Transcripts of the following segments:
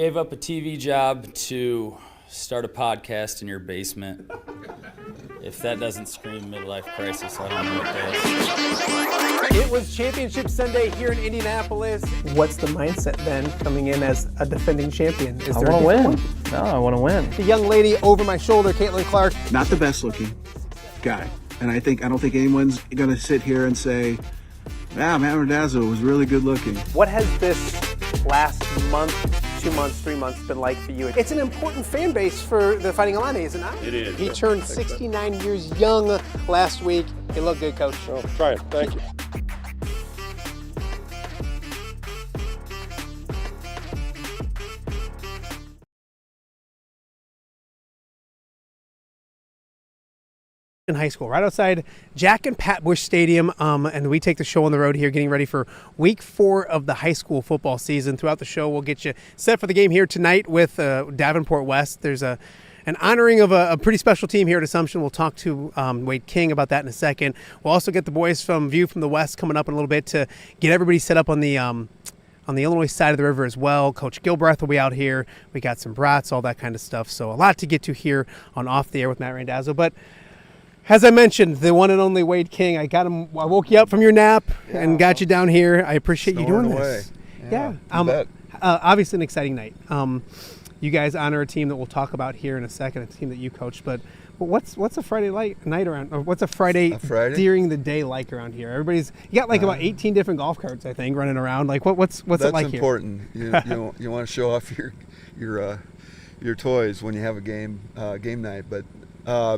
gave up a TV job to start a podcast in your basement. If that doesn't scream midlife crisis, I don't know what does. It was Championship Sunday here in Indianapolis. What's the mindset then coming in as a defending champion? I want to win. No, I want to win. The young lady over my shoulder, Caitlin Clark. Not the best looking guy. And I don't think anyone's going to sit here and say, Matt Randazzo was really good looking. What has this last month, 2 months, 3 months been like for you? It's an important fan base for the Fighting Illini, is it not? It is. He turned 69 years young last week. He looked good, Coach. Oh, trying. Thank you. In high school, right outside Jack and Pat Bush Stadium, and we take the show on the road here, getting ready for week 4 of the high school football season. Throughout the show, we'll get you set for the game here tonight with Davenport West. There's an honoring of a pretty special team here at Assumption. We'll talk to Wade King about that in a second. We'll also get the boys from View from the West coming up in a little bit to get everybody set up on the Illinois side of the river as well. Coach Gilbreth will be out here. We got some brats, all that kind of stuff. So a lot to get to here on Off the Air with Matt Randazzo. But as I mentioned, the one and only Wade King, I woke you up from your nap and got you down here. I appreciate you doing this. Yeah. Obviously an exciting night. You guys honor a team that we'll talk about here in a second, a team that you coached. But what's a Friday night around, or what's a Friday during the day like around here? You got about 18 different golf carts, I think, running around. Like what's it like here? That's important. You want to show off your toys when you have a game night. But I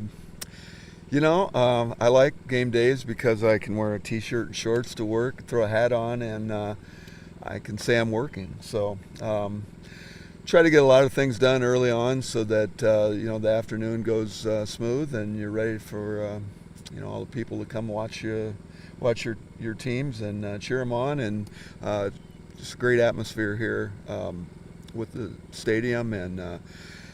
like game days because I can wear a t-shirt and shorts to work, throw a hat on, and I can say I'm working. So try to get a lot of things done early on so that the afternoon goes smooth and you're ready for all the people to come watch your teams and cheer them on, and just a great atmosphere here with the stadium, and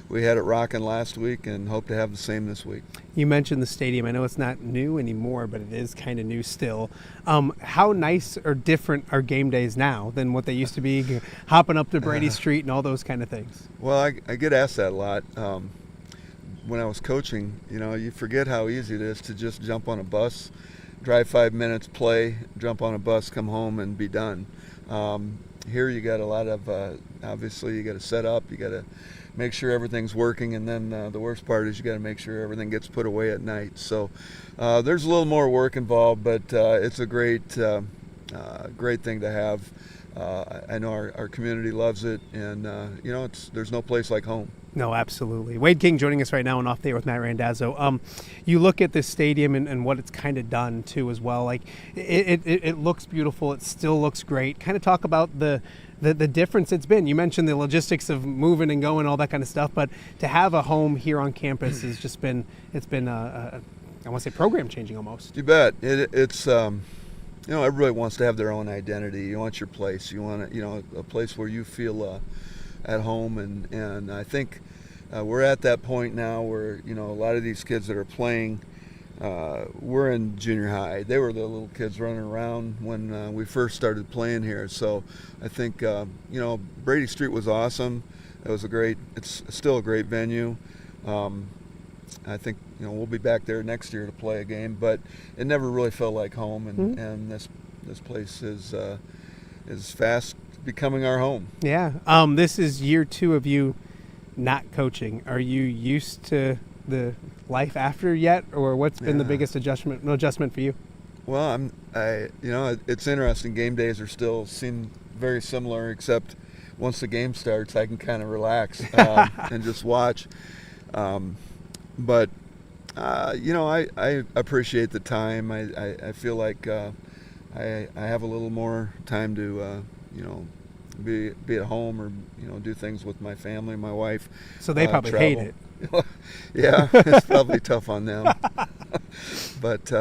we had it rocking last week and hope to have the same this week. You mentioned the stadium. I know it's not new anymore, but it is kind of new still. How nice or different are game days now than what they used to be, hopping up to Brady Street and all those kind of things? Well, I get asked that a lot. When I was coaching, you forget how easy it is to just jump on a bus, drive 5 minutes, play, jump on a bus, come home, and be done. Here you got a lot of, obviously you got to set up, you got to make sure everything's working, and then the worst part is you got to make sure everything gets put away at night. So there's a little more work involved, but it's a great thing to have. I know our community loves it, and there's no place like home. No, absolutely. Wade King joining us right now on Off the Air with Matt Randazzo. You look at this stadium and what it's kind of done too as well. Like it looks beautiful. It still looks great. Kind of talk about the difference it's been. You mentioned the logistics of moving and going, all that kind of stuff, but to have a home here on campus has just been, I want to say program changing almost. You bet. It's everybody wants to have their own identity. You want your place. You want a place where you feel at home, and I think we're at that point now where a lot of these kids that are playing, we're in junior high. They were the little kids running around when we first started playing here. So I think Brady Street was awesome. It's still a great venue. I think we'll be back there next year to play a game, but it never really felt like home, and this place is fast becoming our home. Yeah. This is year 2 of you not coaching. Are you used to the life after yet, or what's been the biggest adjustment for you? Well, it's interesting. Game days still seem very similar, except once the game starts, I can kind of relax and just watch. But I appreciate the time. I feel like I have a little more time to be at home, or do things with my family, my wife. So they probably hate it. Yeah, it's probably tough on them. But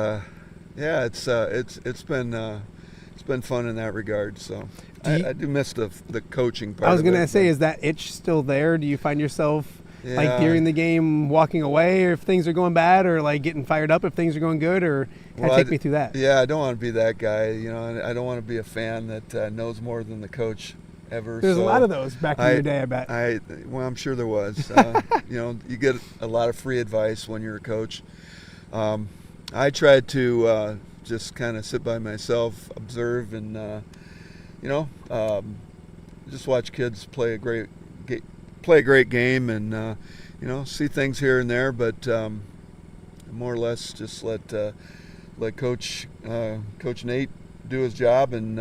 it's been fun in that regard. So I do miss the coaching part. I was going to say, is that itch still there? Do you find yourself like during the game walking away, or if things are going bad, or like getting fired up if things are going good, or take me through that? Yeah, I don't want to be that guy. I don't want to be a fan that knows more than the coach ever. There's so a lot of those back in your day, I bet. Well, I'm sure there was. You get a lot of free advice when you're a coach. I tried to just kind of sit by myself, observe, and just watch kids play a great game, and see things here and there, but more or less just let Coach Nate do his job, and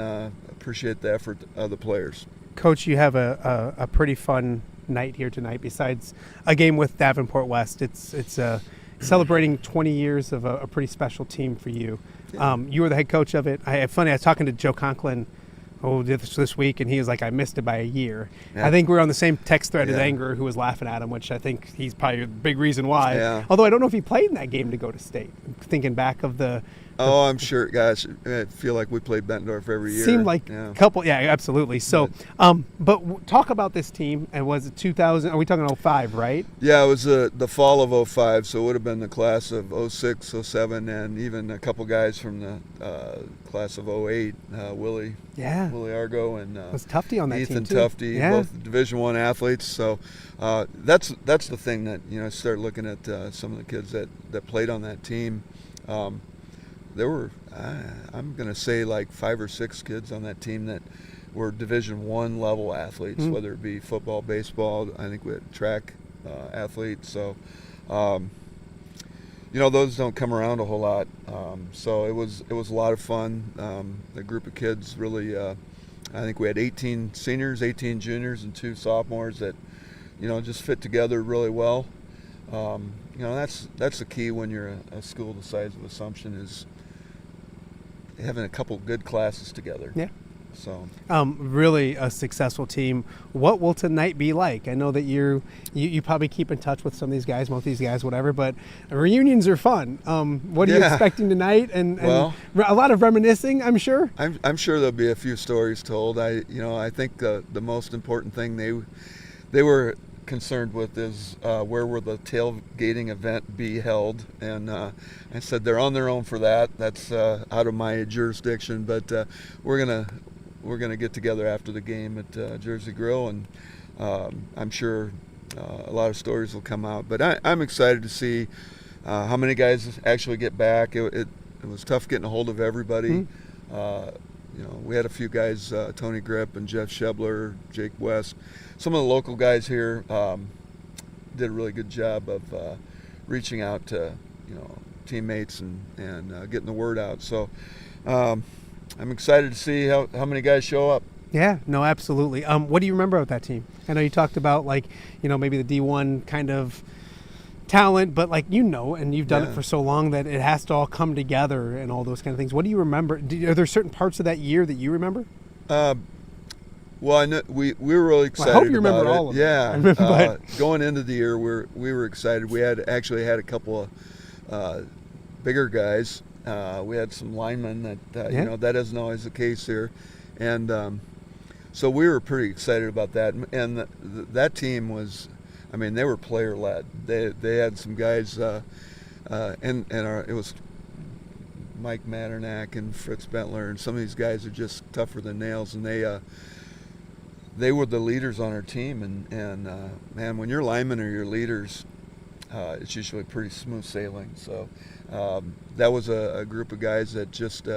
appreciate the effort of the players. Coach, you have a pretty fun night here tonight. Besides a game with Davenport West, it's celebrating 20 years of a pretty special team for you. You were the head coach of it. I was talking to Joe Conklin this week, and he was like, I missed it by a year. Yeah. I think we were on the same text thread as Anger, who was laughing at him, which I think he's probably a big reason why. Yeah. Although I don't know if he played in that game to go to state. Thinking back of I'm sure. Gosh, I feel like we played Bettendorf every year. Seemed like a couple. Yeah, absolutely. So, but talk about this team. And was it 2000? Are we talking 05, right? Yeah, it was the fall of 05, so it would have been the class of 06, 07, and even a couple guys from the class of 08, Willie Argo, and was Tufty on that Ethan team too. Tufty, both Division I athletes. So that's the thing that start looking at some of the kids that played on that team. There were, I'm going to say, like 5 or 6 kids on that team that were Division I level athletes, whether it be football, baseball. I think we had track athletes. So, those don't come around a whole lot. So it was a lot of fun. The group of kids really, I think we had 18 seniors, 18 juniors, and 2 sophomores that, just fit together really well. That's the key when you're a school the size of Assumption, is having a couple good classes together. Yeah. So really a successful team. What will tonight be like? I know that you probably keep in touch with some of these guys, most of these guys, whatever, but reunions are fun. What are you expecting tonight? And a lot of reminiscing, I'm sure. I'm sure there'll be a few stories told. I think the most important thing they were concerned with is where will the tailgating event be held, and I said they're on their own for that. That's out of my jurisdiction, but we're gonna get together after the game at Jersey Grill, and I'm sure a lot of stories will come out. But I'm excited to see how many guys actually get back. It was tough getting a hold of everybody. We had a few guys, Tony Grip and Jeff Shebler, Jake West. Some of the local guys here did a really good job of reaching out to teammates and getting the word out. So I'm excited to see how many guys show up. Yeah, no, absolutely. What do you remember about that team? I know you talked about maybe the D1 kind of talent, but and you've done it for so long that it has to all come together and all those kind of things. What do you remember? Are there certain parts of that year that you remember? Well, I know we were really excited. I hope you about remember it. all of it. Yeah, going into the year, we were excited. We had a couple of bigger guys. We had some linemen that that isn't always the case here, and so we were pretty excited about that. And that team was, they were player led. They had some guys, it was Mike Matternack and Fritz Bentler, and some of these guys are just tougher than nails, and they were the leaders on our team, and man, when your linemen are your leaders, it's usually pretty smooth sailing. So that was a group of guys that just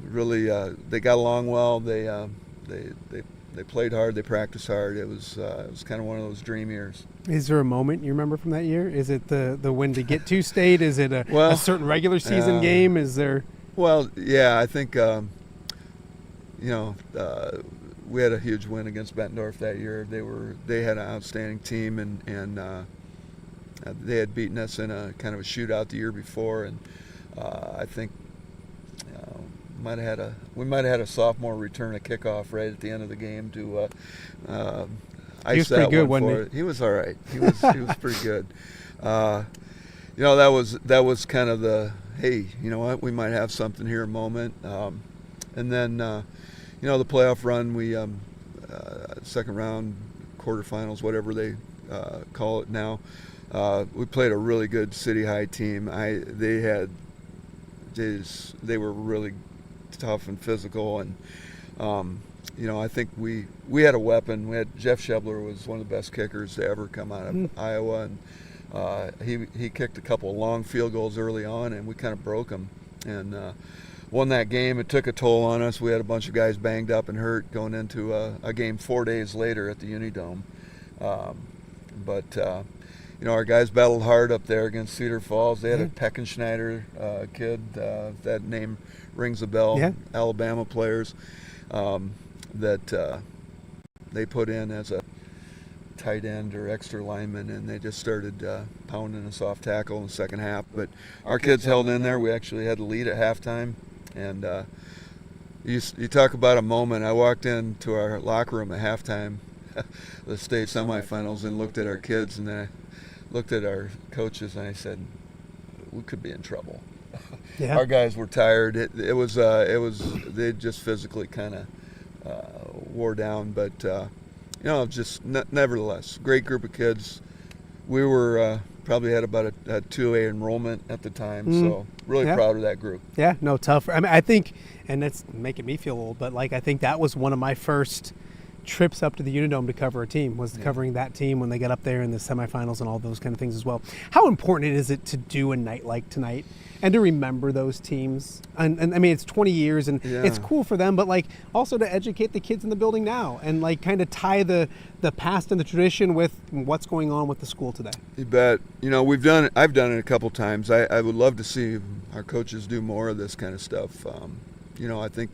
really they got along well. They played hard, they practiced hard. It was kind of one of those dream years. Is there a moment you remember from that year? Is it the win to get to state? Is it a certain regular season game? Is there? Well, yeah, I think we had a huge win against Bettendorf that year. They had an outstanding team, and they had beaten us in a kind of a shootout the year before, and I think we might have had a sophomore return a kickoff right at the end of the game to ice that good, one wasn't for it. He was all right. He was pretty good. That was kind of the, hey, you know what, we might have something here moment. And then the playoff run, we second round, quarterfinals, whatever they call it now. We played a really good City High team. They were really tough and physical, and I think we had a weapon. We had Jeff Shebler was one of the best kickers to ever come out of Iowa, and he kicked a couple of long field goals early on, and we kind of broke him and won that game. It took a toll on us. We had a bunch of guys banged up and hurt going into a game 4 days later at the Unidome. But our guys battled hard up there against Cedar Falls. They had a Peckenschneider kid, that name rings a bell, Alabama players, that they put in as a tight end or extra lineman, and they just started pounding us off tackle in the second half. But our kids held in there. We actually had the lead at halftime. And you talk about a moment. I walked into our locker room at halftime, the state semifinals, and looked at our kids, and then I looked at our coaches, and I said, we could be in trouble. Yeah. Our guys were tired. It was they just physically kind of wore down, but just nevertheless, great group of kids. We were probably had about a 2A enrollment at the time, so really proud of that group. Yeah, no, tough. I mean, I think, and that's making me feel old, but I think that was one of my first trips up to the Unidome to cover a team, was covering that team when they got up there in the semifinals and all those kind of things as well. How important is it to do a night like tonight and to remember those teams? And I mean, it's 20 years and it's cool for them, but also to educate the kids in the building now and kind of tie the past and the tradition with what's going on with the school today. You bet. I've done it a couple times. I would love to see our coaches do more of this kind of stuff. I think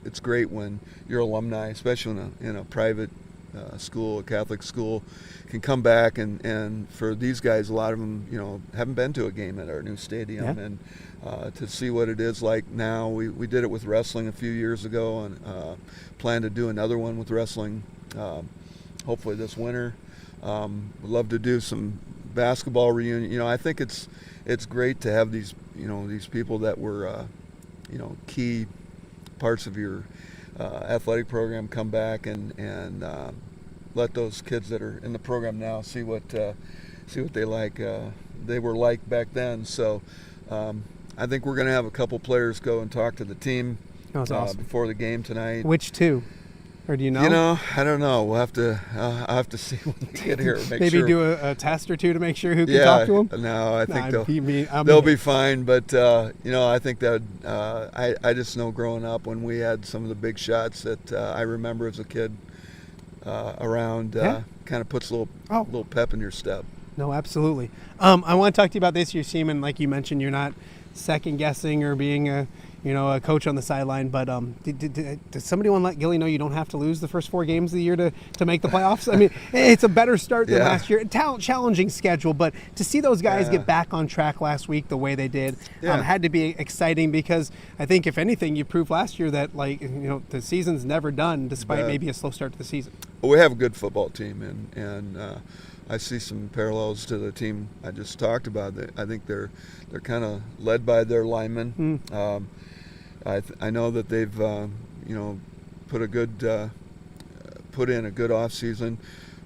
it's great when your alumni, especially in a private school, a Catholic school, can come back and for these guys, a lot of them, haven't been to a game at our new stadium, and to see what it is like now. We did it with wrestling a few years ago, and plan to do another one with wrestling, hopefully this winter. Would love to do some basketball reunion. I think it's great to have these people that were key parts of your athletic program come back and let those kids that are in the program now see what they like. They were like back then. So I think we're going to have a couple players go and talk to the team awesome. Before the game tonight. Which two? Or do you know? I don't know. I'll have to see when we get here. Maybe sure. do a test or two to make sure who can talk to them? No, I think they'll be fine. But, I think that I just know growing up when we had some of the big shots that I remember as a kid around, kind of puts a little pep in your step. No, absolutely. I want to talk to you about this year's team, and like you mentioned, you're not second guessing or being a coach on the sideline, but did somebody want to let Gilly know you don't have to lose the first 4 games of the year to make the playoffs? I mean, it's a better start than last year. Challenging schedule, but to see those guys get back on track last week the way they did had to be exciting, because I think if anything, you proved last year that the season's never done despite maybe a slow start to the season. Well, we have a good football team, and I see some parallels to the team I just talked about. I think they're kind of led by their linemen. I know that they've put in a good off season.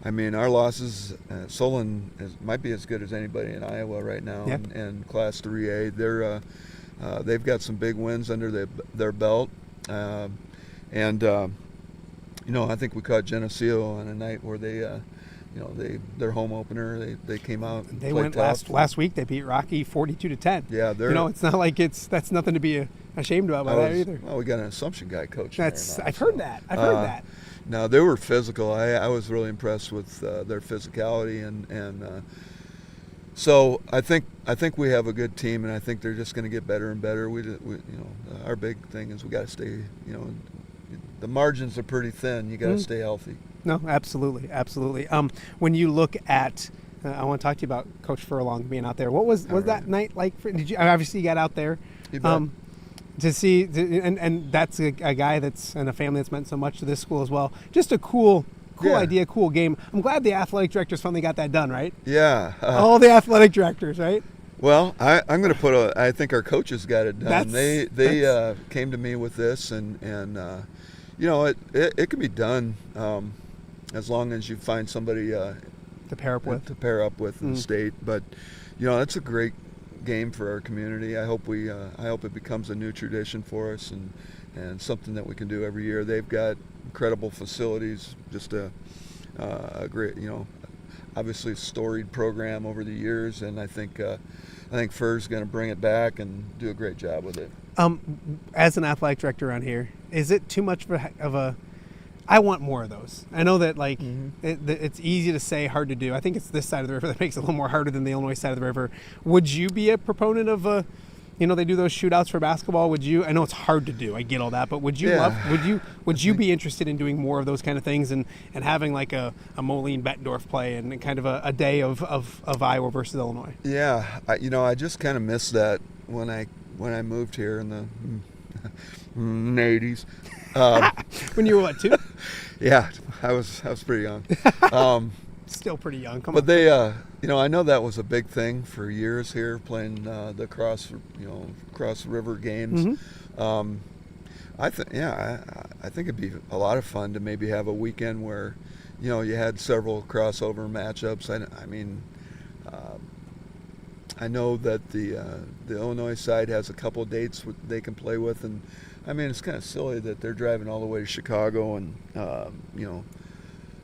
I mean, our losses, Solon might be as good as anybody in Iowa right now, and Class 3A. They've got some big wins under their belt, and I think we caught Geneseo on a night where their home opener, they came out and they went tough. last week. They beat Rocky 42-10. Yeah, it's not like that's nothing to be ashamed about that either. Well, we got an Assumption guy coach. I've heard that. No, they were physical. I was really impressed with their physicality, and so I think we have a good team, and I think they're just going to get better and better. Our big thing is we got to stay. The margins are pretty thin. You got to stay healthy. No, absolutely. When you look at, I want to talk to you about Coach Furlong being out there. What was that night like? Did you obviously got out there to see, and that's a guy that's and a family that's meant so much to this school as well. Just a cool idea, cool game. I'm glad the athletic directors finally got that done, right? Yeah. All the athletic directors, right? Well, I'm going to put I think our coaches got it done. They came to me with this, and it can be done as long as you find somebody to pair up with in the state. But it's a great game for our community. I hope it becomes a new tradition for us and something that we can do every year. They've got incredible facilities, just a great, obviously storied program over the years, and I think Fur's going to bring it back and do a great job with it. As an athletic director around here, is it too much of a I want more of those. I know that it's easy to say, hard to do. I think it's this side of the river that makes it a little more harder than the Illinois side of the river. Would you be a proponent of they do those shootouts for basketball? Would you? I know it's hard to do. I get all that, but would you would you be interested in doing more of those kind of things and having like a Moline Bettendorf play and kind of a day of Iowa versus Illinois? Yeah, I just kind of missed that when I moved here in the 80s. When you were what, 2? Yeah, I was pretty young. Still pretty young. Come but on. They, I know that was a big thing for years here, playing the cross river games. Mm-hmm. I think it'd be a lot of fun to maybe have a weekend where, you had several crossover matchups. I know that the Illinois side has a couple dates they can play with, and it's kind of silly that they're driving all the way to Chicago and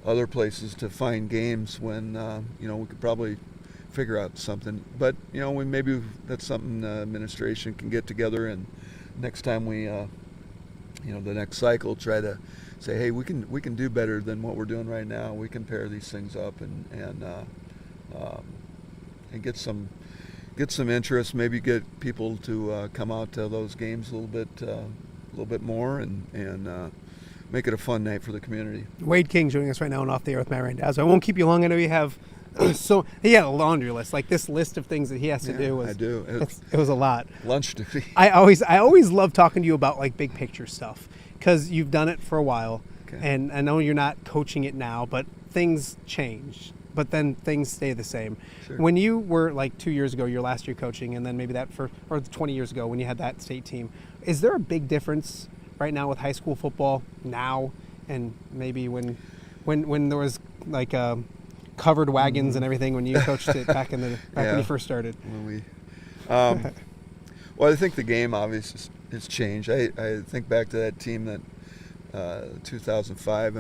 other places to find games when we could probably figure out something. But maybe that's something the administration can get together, and next time we the next cycle try to say, hey, we can do better than what we're doing right now. We can pair these things up and get some interest, maybe get people to come out to those games a little bit more and make it a fun night for the community. Wade King joining us right now and off the air with Matt Randazzo. I won't keep you long. I know you have he had a laundry list, like this list of things that he has to do. I do. It was a lot. Lunch duty. I always love talking to you about like big picture stuff because you've done it for a while, and I know you're not coaching it now, but things change. But then things stay the same. Sure. When you were like 2 years ago, your last year coaching, and then maybe or 20 years ago when you had that state team, is there a big difference right now with high school football now and maybe when there was like covered wagons and everything when you coached it back when you first started? Well, I think the game obviously has changed. I think back to that team that 2005.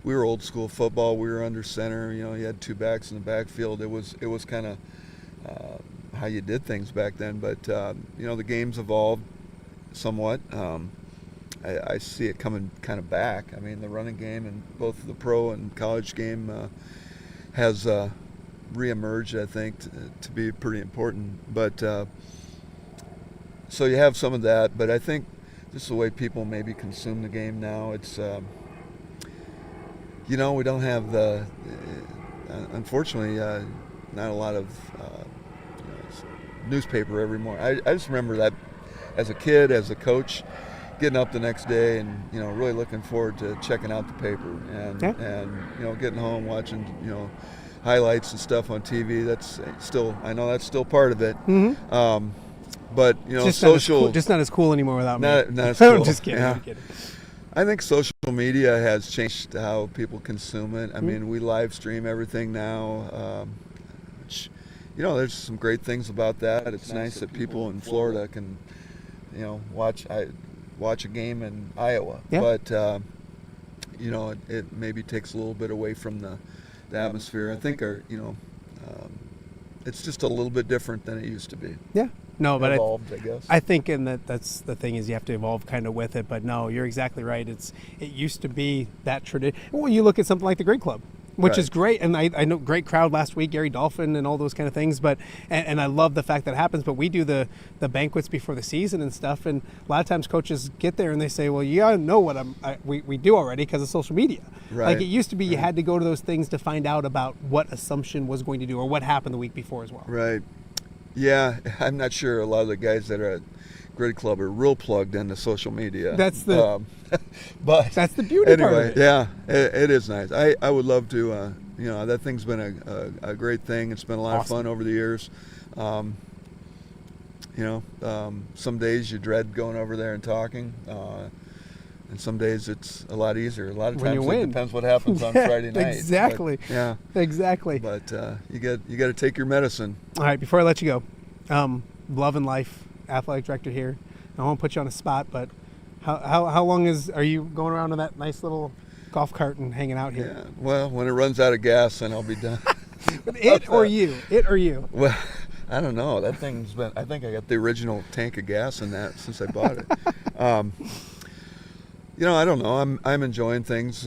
We were old school football. We were under center. You had two backs in the backfield. It was kind of how you did things back then. But the game's evolved somewhat. I see it coming kind of back. The running game in both the pro and college game has reemerged, I think, to be pretty important. But so you have some of that. But I think just the way people maybe consume the game now, it's we don't have the unfortunately not a lot of newspaper every morning. I just remember that as a kid, as a coach, getting up the next day and really looking forward to checking out the paper and getting home, watching highlights and stuff on TV. I know that's still part of it. Mm-hmm. But just social, just not as cool anymore without me. Not as cool. I'm just kidding. Yeah. I'm kidding. I think social media has changed how people consume it. We live stream everything now. Which, there's some great things about that. It's nice that people in Florida can, watch a game in Iowa. Yeah. But it maybe takes a little bit away from the atmosphere. I think it's just a little bit different than it used to be. Yeah. No, but evolved, I guess. I think that's the thing is you have to evolve kind of with it. But no, you're exactly right. It used to be that tradition. Well, you look at something like the Great Club, which is great, and I know great crowd last week, Gary Dolphin and all those kind of things. But and I love the fact that it happens. But we do the banquets before the season and stuff, and a lot of times coaches get there and they say, well, you gotta know what we do already because of social media. Right. Like it used to be, you had to go to those things to find out about what Assumption was going to do or what happened the week before as well. Right. Yeah, I'm not sure a lot of the guys that are at Grid Club are real plugged into social media. That's the but that's the beauty anyway, part of it. Yeah, it is nice. I would love to, that thing's been a great thing. It's been a lot of fun over the years. Some days you dread going over there and talking. And some days it's a lot easier. A lot of times it depends what happens on Friday night. Exactly. But, yeah. Exactly. But you got to take your medicine. All right, before I let you go, Love and Life, athletic director here. I won't put you on a spot, but How long are you going around in that nice little golf cart and hanging out here? Yeah. Well, when it runs out of gas, then I'll be done. It or you? Well, I don't know. That thing's been. I think I got the original tank of gas in that since I bought it. I don't know. I'm enjoying things.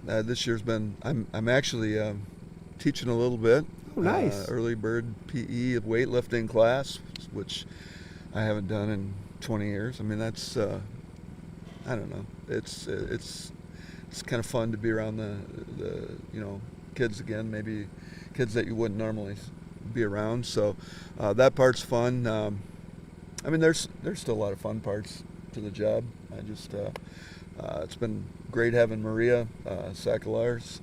This year's been. I'm actually teaching a little bit. Oh, nice. Early bird PE weightlifting class, which I haven't done in 20 years. I mean, that's. I don't know. It's kind of fun to be around the kids again. Maybe kids that you wouldn't normally be around. So that part's fun. I mean, there's still a lot of fun parts to the job. I just it's been great having Maria Sakalars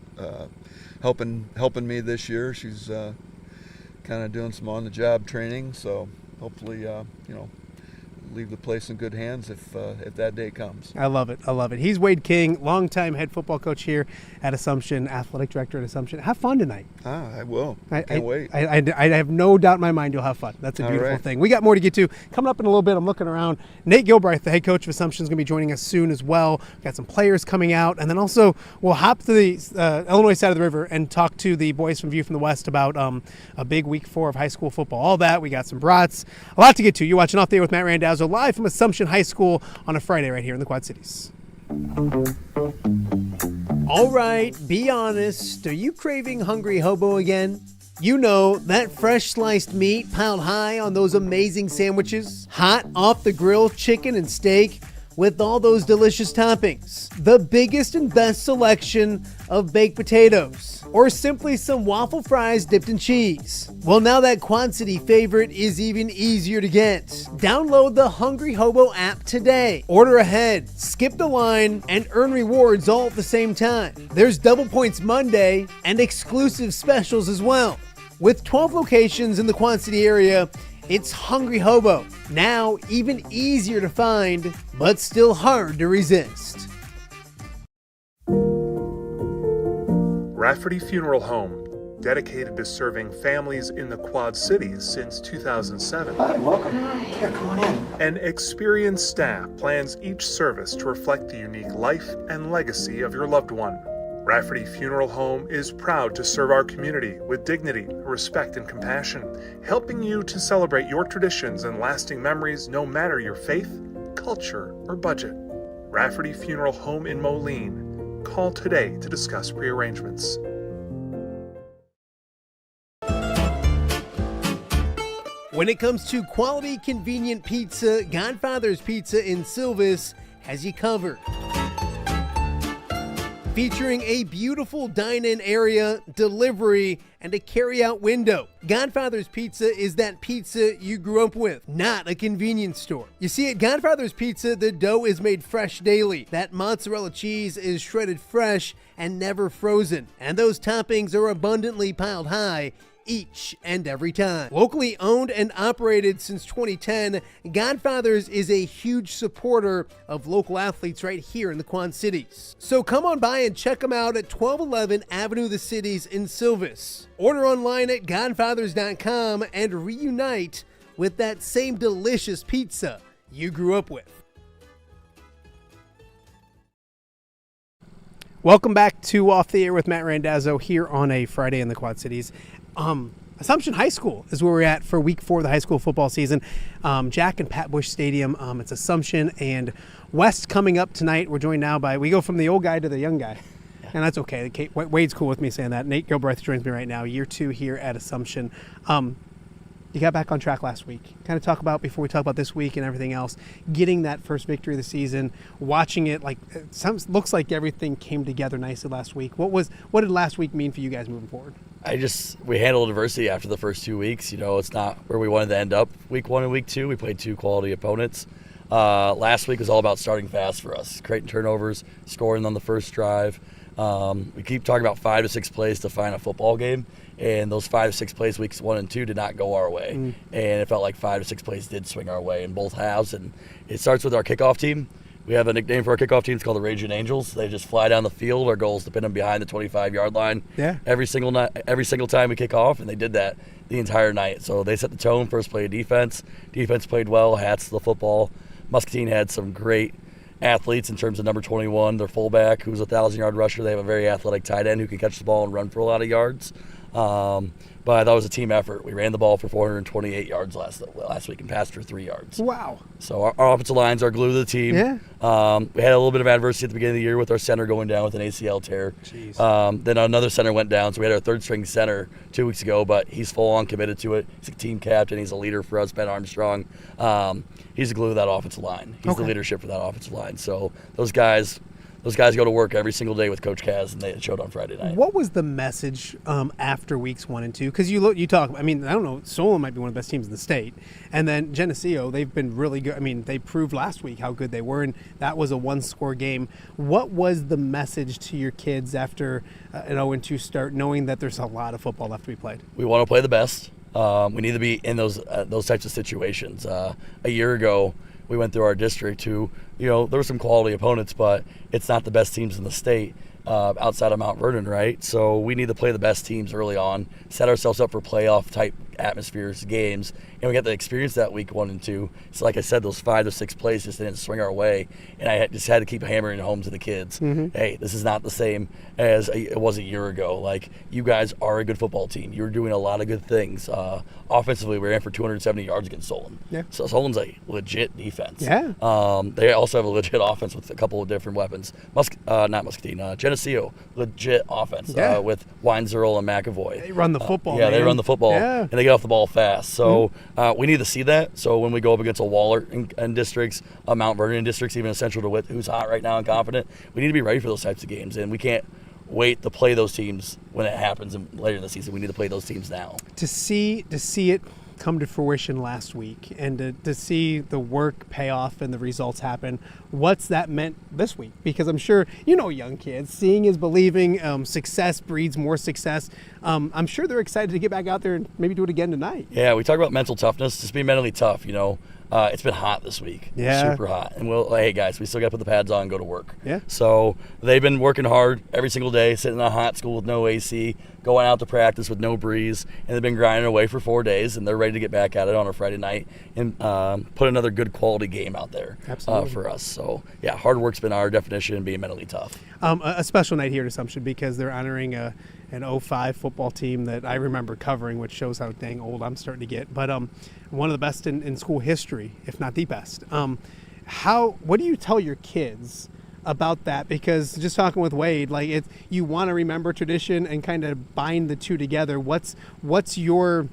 helping me this year. She's kind of doing some on-the-job training. So hopefully, leave the place in good hands if that day comes. I love it. He's Wade King, longtime head football coach here at Assumption, athletic director at Assumption. Have fun tonight. I will. Can't wait. I have no doubt in my mind you'll have fun. That's a beautiful right. thing. We got more to get to. Coming up in a little bit, I'm looking around. Nate Gilbreth, the head coach of Assumption, is going to be joining us soon as well. We've got some players coming out. And then also we'll hop to the Illinois side of the river and talk to the boys from View from the West about a big week 4 of high school football. All that. We got some brats. A lot to get to. You're watching Off the Air with Matt Randazzo, live from Assumption High School on a Friday right here in the Quad Cities. All right, be honest. Are you craving Hungry Hobo again? You know, that fresh sliced meat piled high on those amazing sandwiches, hot off the grill chicken and steak with all those delicious toppings, the biggest and best selection of baked potatoes, or simply some waffle fries dipped in cheese. Well, now that Quad City favorite is even easier to get. Download the Hungry Hobo app today. Order ahead, skip the line, and earn rewards all at the same time. There's Double Points Monday and exclusive specials as well. With 12 locations in the Quad City area, it's Hungry Hobo. Now even easier to find, but still hard to resist. Rafferty Funeral Home, dedicated to serving families in the Quad Cities since 2007. Hi, welcome. Here, come on in. An experienced staff plans each service to reflect the unique life and legacy of your loved one. Rafferty Funeral Home is proud to serve our community with dignity, respect, and compassion, helping you to celebrate your traditions and lasting memories no matter your faith, culture, or budget. Rafferty Funeral Home in Moline. Call today to discuss prearrangements. When it comes to quality, convenient pizza, Godfather's Pizza in Silvis has you covered. Featuring a beautiful dine-in area, delivery, and a carry-out window. Godfather's Pizza is that pizza you grew up with, not a convenience store. You see, at Godfather's Pizza, the dough is made fresh daily. That mozzarella cheese is shredded fresh and never frozen. And those toppings are abundantly piled high each and every time. Locally owned and operated since 2010, Godfather's is a huge supporter of local athletes right here in the Quad Cities. So come on by and check them out at 1211 Avenue of the Cities in Silvis. Order online at godfathers.com and reunite with that same delicious pizza you grew up with. Welcome back to Off the Air with Matt Randazzo here on a Friday in the Quad Cities. Assumption High School is where we're at for week 4 of the high school football season. Jack and Pat Bush Stadium. It's Assumption and West coming up tonight. We're joined now by, we go from the old guy to the young guy. And that's okay. Wade's cool with me saying that. Nate Gilbreth joins me right now, year 2 here at Assumption. You got back on track last week. Kind of talk about, before we talk about this week and everything else, getting that first victory of the season, watching it, looks like everything came together nicely last week. What did last week mean for you guys moving forward? We handled adversity after the first 2 weeks. It's not where we wanted to end up week 1 and week 2. We played 2 quality opponents. Last week was all about starting fast for us, creating turnovers, scoring on the first drive. We keep talking about 5 to 6 plays to find a football game. And those 5 to 6 plays, weeks 1 and 2, did not go our way. And it felt like 5 to 6 plays did swing our way in both halves. And it starts with our kickoff team. We have a nickname for our kickoff team. It's called the Raging Angels. They just fly down the field. Our goal is to pin them behind the 25-yard line every single time we kick off, and they did that the entire night. So they set the tone. First play of defense. Defense played well. Hats to the football. Muscatine had some great athletes in terms of number 21, their fullback, who's a 1,000-yard rusher. They have a very athletic tight end who can catch the ball and run for a lot of yards. But I thought it was a team effort. We ran the ball for 428 yards last week and passed for 3 yards. Wow. So our offensive line's our glue to the team. Yeah. We had a little bit of adversity at the beginning of the year with our center going down with an ACL tear. Then another center went down, so we had our third-string center 2 weeks ago, but he's full-on committed to it. He's a team captain. He's a leader for us, Ben Armstrong. He's the glue of that offensive line. He's the leadership for that offensive line. So those guys go to work every single day with Coach Kaz, and they showed on Friday night. What was the message after weeks 1 and 2? Because you talk. I mean, I don't know. Solon might be one of the best teams in the state, and then Geneseo, they've been really good. I mean, they proved last week how good they were, and that was a 1-score game. What was the message to your kids after an 0-2 start, knowing that there's a lot of football left to be played? We want to play the best. We need to be in those types of situations. A year ago, we went through our district who, there were some quality opponents, but it's not the best teams in the state outside of Mount Vernon, right? So we need to play the best teams early on, set ourselves up for playoff-type atmospheres, games, and we got to experience that week 1 and 2. So like I said, those 5 to 6 plays just didn't swing our way, and I just had to keep hammering it home to the kids. Hey, this is not the same as it was a year ago. Like, you guys are a good football team. You're doing a lot of good things. Offensively, we ran for 270 yards against Solon. Yeah. So Solon's a legit defense. Yeah. They also have a legit offense with a couple of different weapons. Geneseo, legit offense with Weinzerl and McAvoy. They run the football. They run the football, and they get off the ball fast. So we need to see that. So when we go up against a Waller in districts, a Mount Vernon districts, even a Central DeWitt who's hot right now and confident, we need to be ready for those types of games, and we can't wait to play those teams when it happens later in the season. We need to play those teams now. To see it come to fruition last week, and to see the work pay off and the results happen, what's that meant this week? Because I'm sure young kids, seeing is believing. Success breeds more success. I'm sure they're excited to get back out there and maybe do it again tonight. Yeah, we talk about mental toughness. Just be mentally tough. It's been hot this week. Yeah. Super hot. And hey guys, we still got to put the pads on and go to work. Yeah. So they've been working hard every single day, sitting in a hot school with no AC, going out to practice with no breeze, and they've been grinding away for 4 days, and they're ready to get back at it on a Friday night and put another good quality game out there for us. So yeah, hard work's been our definition of being mentally tough. A special night here at Assumption because they're honoring an 05 football team that I remember covering, which shows how dang old I'm starting to get. But one of the best in school history, if not the best. What do you tell your kids about that? Because just talking with Wade, like you want to remember tradition and kind of bind the two together. What's your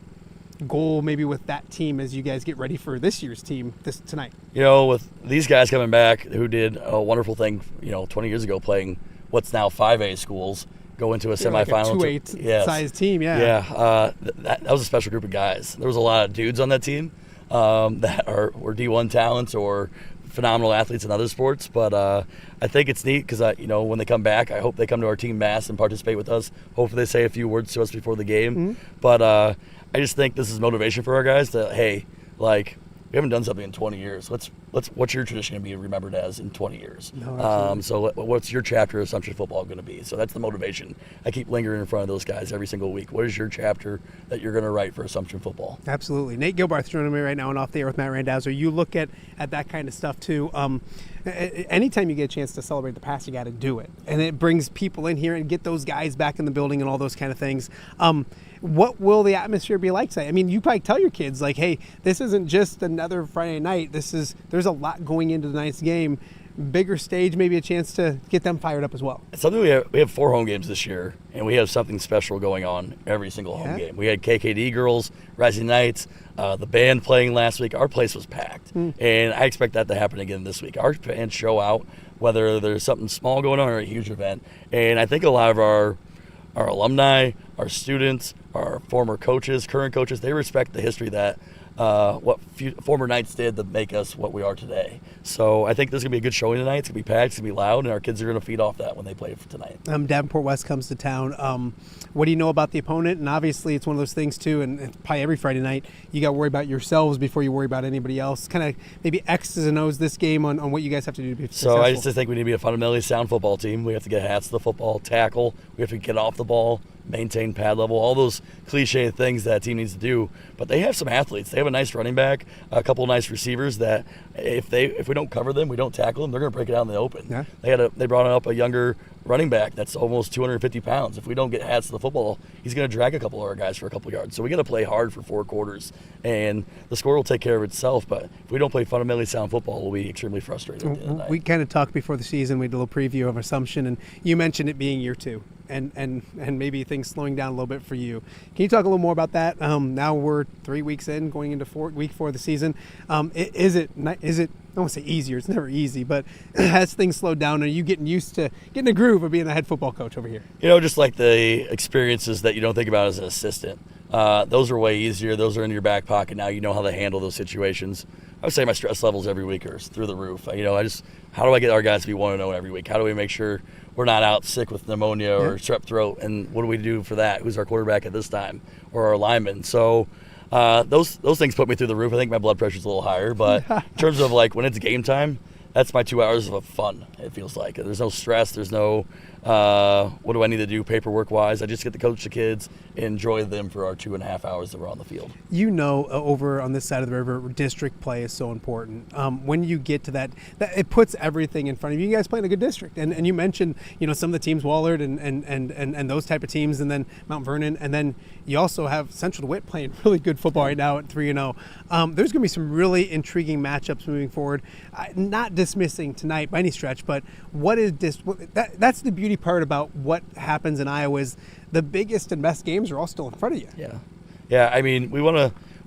goal maybe with that team as you guys get ready for this year's team tonight? With these guys coming back who did a wonderful thing, 20 years ago playing what's now 5A schools, go into a semifinal. Like a 2A size team, yeah. Yeah, that was a special group of guys. There was a lot of dudes on that team that were D1 talents or phenomenal athletes in other sports. But I think it's neat because, when they come back, I hope they come to our team mass and participate with us. Hopefully they say a few words to us before the game. But I just think this is motivation for our guys that, hey, like, we haven't done something in 20 years. What's your tradition going to be remembered as in 20 years? No, so what's your chapter of Assumption football going to be? So that's the motivation. I keep lingering in front of those guys every single week. What is your chapter that you're going to write for Assumption football? Absolutely. Nate Gilbarth's joining me right now and off the air with Matt Randazzo. You look at that kind of stuff too. Anytime you get a chance to celebrate the past, you got to do it. And it brings people in here and get those guys back in the building and all those kind of things. What will the atmosphere be like today? I mean, you probably tell your kids, like, hey, this isn't just another Friday night. There's a lot going into tonight's game. Bigger stage, maybe a chance to get them fired up as well. It's something we have 4 home games this year, and we have something special going on every single home game. We had KKD girls, Rising Knights, the band playing last week. Our place was packed, and I expect that to happen again this week. Our fans show out, whether there's something small going on or a huge event, and I think a lot of our alumni, our students, our former coaches, current coaches, they respect the history that what former Knights did to make us what we are today. So I think there's going to be a good showing tonight. It's going to be packed, it's going to be loud, and our kids are going to feed off that when they play for tonight. Davenport West comes to town. What do you know about the opponent? And obviously it's one of those things too, and probably every Friday night you got to worry about yourselves before you worry about anybody else. Kind of maybe X's and O's this game on what you guys have to do to be successful. So I just think we need to be a fundamentally sound football team. We have to get hats to the football, tackle, we have to get off the ball, maintain pad level, all those cliche things that a team needs to do. But they have some athletes. They have have a nice running back, a couple of nice receivers that if we don't cover them, we don't tackle them, they're going to break it out in the open. Yeah. They brought up a younger running back that's almost 250 pounds. If we don't get hats to the football, he's going to drag a couple of our guys for a couple yards. So we got to play hard for 4 quarters, and the score will take care of itself. But if we don't play fundamentally sound football, we'll be extremely frustrated at the end of the night. We kind of talked before the season. We did a little preview of Assumption, and you mentioned it being year 2. And maybe things slowing down a little bit for you. Can you talk a little more about that? Now we're 3 weeks in, going into week 4 of the season. Is it? I don't want to say easier. It's never easy, but has things slowed down? Are you getting used to getting a groove of being the head football coach over here? Just like the experiences that you don't think about as an assistant. Those are way easier. Those are in your back pocket now. You know how to handle those situations. I would say my stress levels every week are through the roof. How do I get our guys to be 1-0 every week? How do we make sure we're not out sick with pneumonia or strep throat? And what do we do for that? Who's our quarterback at this time, or our lineman? So those things put me through the roof. I think my blood pressure's a little higher, but in terms of like when it's game time, that's my 2 hours of fun. It feels like there's no stress. There's no what do I need to do paperwork wise. I just get to coach the kids, enjoy them for our 2.5 hours that we're on the field. Over on this side of the river, district play is so important. When you get to that it puts everything in front of you. You guys play in a good district, and you mentioned some of the teams, Wallard and those type of teams, and then Mount Vernon, and then you also have Central DeWitt playing really good football right now at 3-0. There's going to be some really intriguing matchups moving forward. Not dismissing tonight by any stretch, but what is this? That's the beauty part about what happens in Iowa is the biggest and best games are all still in front of you. Yeah. I mean, we want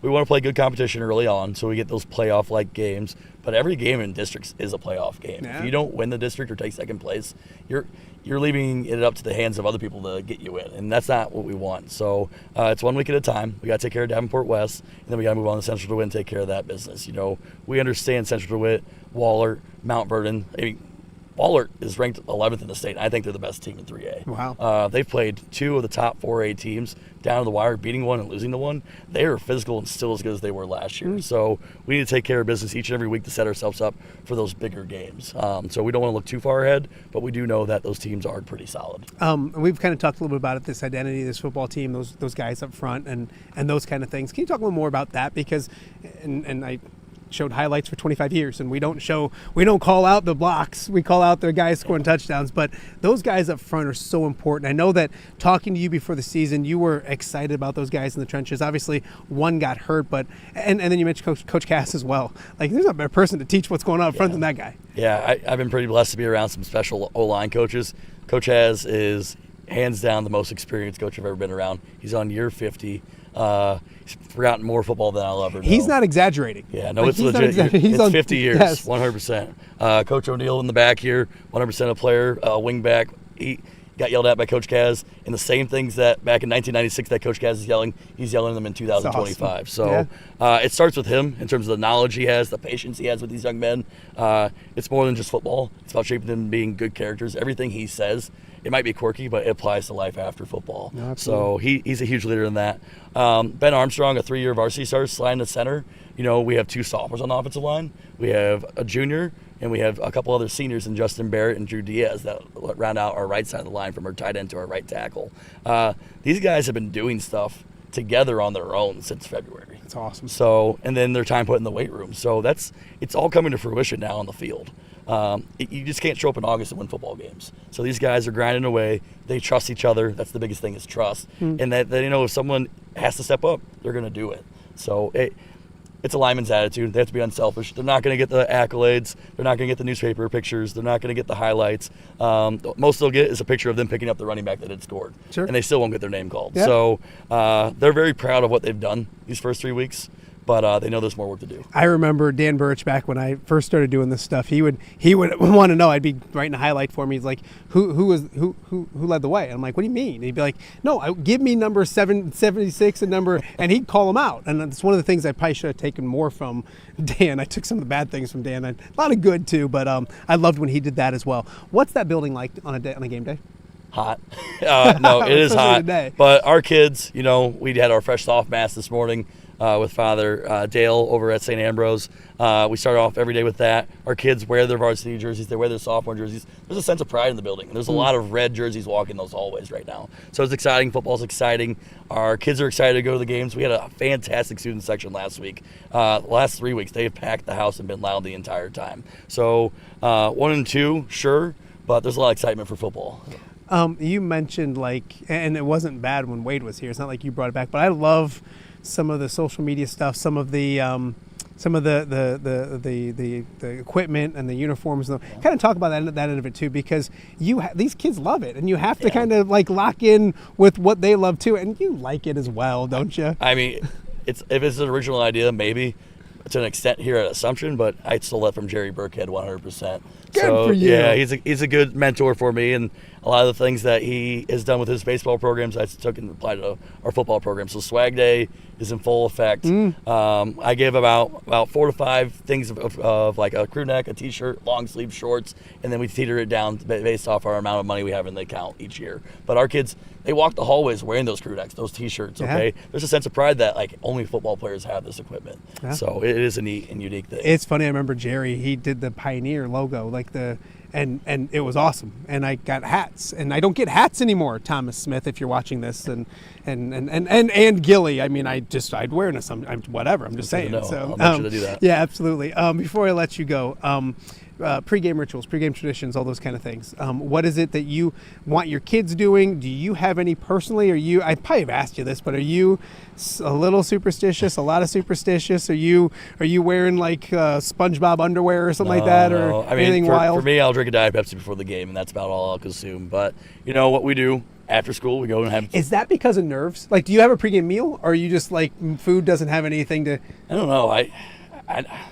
to play good competition early on, so we get those playoff-like games. But every game in districts is a playoff game. Yeah. If you don't win the district or take second place, you're leaving it up to the hands of other people to get you in, and that's not what we want. So it's 1 week at a time. We got to take care of Davenport West, and then we got to move on to Central DeWitt and take care of that business. We understand Central DeWitt, Wahlert, Mount Vernon. Wahlert is ranked 11th in the state. I think they're the best team in 3A. Wow. They've played 2 of the top 4A teams down to the wire, beating one and losing the one. They are physical and still as good as they were last year. So we need to take care of business each and every week to set ourselves up for those bigger games. So we don't want to look too far ahead, but we do know that those teams are pretty solid. We've kind of talked a little bit about it, this identity, this football team, those guys up front, and those kind of things. Can you talk a little more about that? Because, and I showed highlights for 25 years, and we don't call out the blocks, we call out the guys scoring touchdowns, but those guys up front are so important. I know that talking to you before the season, you were excited about those guys in the trenches. Obviously one got hurt, but and then you mentioned Coach Cass as well. Like, there's not a better person to teach what's going on up front than that guy. I've been pretty blessed to be around some special O-line coaches. Coach Has is hands down the most experienced coach I've ever been around. He's on year 50. He's forgotten more football than I'll ever know. He's not exaggerating. Yeah, no, it's legit. It's 50 years, yes. 100%. Coach O'Neill in the back here, 100% a player, wing back. He got yelled at by Coach Kaz, and the same things that back in 1996 that Coach Kaz is yelling, he's yelling them in 2025. Awesome. So it starts with him in terms of the knowledge he has, the patience he has with these young men. It's more than just football. It's about shaping them being good characters. Everything he says, it might be quirky, but it applies to life after football. Absolutely. So he's a huge leader in that. Ben Armstrong, a 3-year varsity starter, sliding to center. We have 2 sophomores on the offensive line. We have a junior, and we have a couple other seniors in Justin Barrett and Drew Diaz that round out our right side of the line from our tight end to our right tackle. These guys have been doing stuff together on their own since February. That's awesome. So, and then their time put in the weight room. So it's all coming to fruition now on the field. You just can't show up in August and win football games. So these guys are grinding away. They trust each other. That's the biggest thing, is trust. And that if someone has to step up, they're going to do it. So it's a lineman's attitude. They have to be unselfish. They're not going to get the accolades. They're not going to get the newspaper pictures. They're not going to get the highlights. Most they'll get is a picture of them picking up the running back that had scored. Sure. And they still won't get their name called. Yeah. So they're very proud of what they've done these first 3 weeks. But they know there's more work to do. I remember Dan Burch back when I first started doing this stuff. He would want to know. I'd be writing a highlight for me. He's like, who led the way? And I'm like, what do you mean? And he'd be like, no, give me number 776 and number, and he'd call them out. And it's one of the things I probably should have taken more from Dan. I took some of the bad things from Dan. A lot of good too, but I loved when he did that as well. What's that building like on a game day? Hot. No, it is hot. Today. But our kids, we had our fresh soft mask this morning. with Father Dale over at St. Ambrose. We start off every day with that. Our kids wear their varsity jerseys. They wear their sophomore jerseys. There's a sense of pride in the building. There's a lot of red jerseys walking those hallways right now. So it's exciting. Football's exciting. Our kids are excited to go to the games. We had a fantastic student section last week. Last 3 weeks, they've packed the house and been loud the entire time. So 1 and 2, sure, but there's a lot of excitement for football. You mentioned and it wasn't bad when Wade was here. It's not like you brought it back, but I love some of the social media stuff, some of the equipment and the uniforms. Kind of talk about that end of it too, because these kids love it, and you have to kind of lock in with what they love too, and you like it as well, don't you? I mean, if it's an original idea, maybe to an extent here at Assumption, but I stole that from Jerry Burkhead 100%. Good for you. Yeah, he's a good mentor for me, and a lot of the things that he has done with his baseball programs, I took and applied to our football program. So Swag Day is in full effect. I give about 4 to 5 things of like a crew neck, a T-shirt, long sleeve shorts, and then we teeter it down based off our amount of money we have in the account each year. But our kids, they walk the hallways wearing those crew necks, those T-shirts. Okay, there's a sense of pride that only football players have this equipment. Yeah. So it is a neat and unique thing. It's funny. I remember Jerry. He did the Pioneer logo, and it was awesome. And I got hats, and I don't get hats anymore. Thomas Smith, if you're watching this, and Gilly. I mean, I'd wear some whatever. I'm just saying. So I'll make sure to do that. Yeah, absolutely. Before I let you go, pregame rituals, pregame traditions, all those kind of things. What is it that you want your kids doing? Do you have any personally? I probably have asked you this, but are you a little superstitious, a lot of superstitious? Are you wearing SpongeBob underwear or something like that, or anything wild? For me, I'll drink a Diet Pepsi before the game, and that's about all I'll consume. But you know what we do after school, we go and have. Is that because of nerves? Do you have a pregame meal, or are you just food doesn't have anything to? I don't know.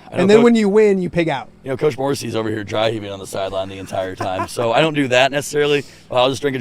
And then when you win, you pig out. Coach Morrissey's over here dry heaving on the sideline the entire time. So I don't do that necessarily. I'll just drink a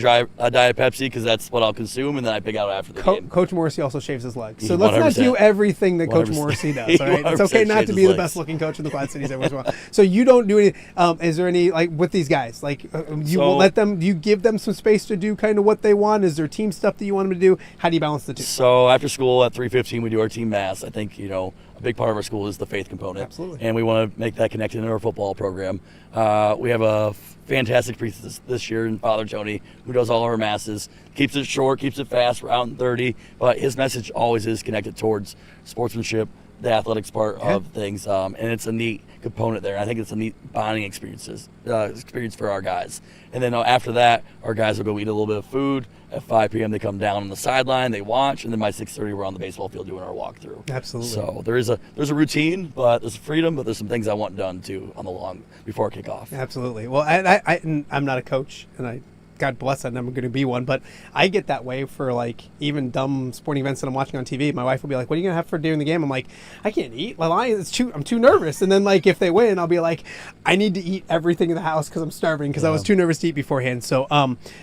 Diet Pepsi because that's what I'll consume, and then I pig out after the game. Coach Morrissey also shaves his legs. So let's not do everything that Coach Morrissey does. All right? It's okay not to be the best-looking coach in the Quad Cities every once in a while. So you don't do any. Is there any with these guys? Will let them? Do you give them some space to do kind of what they want? Is there team stuff that you want them to do? How do you balance the two? So after school at 3:15, we do our team mass. I think a big part of our school is the faith component. Absolutely. And we want to make that connected in our football program. We have a fantastic priest this year in Father Tony, who does all our masses, keeps it short, keeps it fast, around 30, but his message always is connected towards sportsmanship, the athletics part of things, and it's a neat component there. I think it's a neat bonding experience for our guys. And then after that, our guys will go eat a little bit of food. At 5 p.m., they come down on the sideline, they watch, and then by 6:30, we're on the baseball field doing our walkthrough. Absolutely. So there's a routine, but there's freedom, but there's some things I want done too on the long before kickoff. Absolutely. Well, I'm not a coach, and God bless, I'm never going to be one, but I get that way for even dumb sporting events that I'm watching on TV. My wife will be like, "What are you going to have for during the game?" I'm like, "I can't eat. I'm too nervous." And then if they win, I'll be like, "I need to eat everything in the house because I'm starving because I was too nervous to eat beforehand." So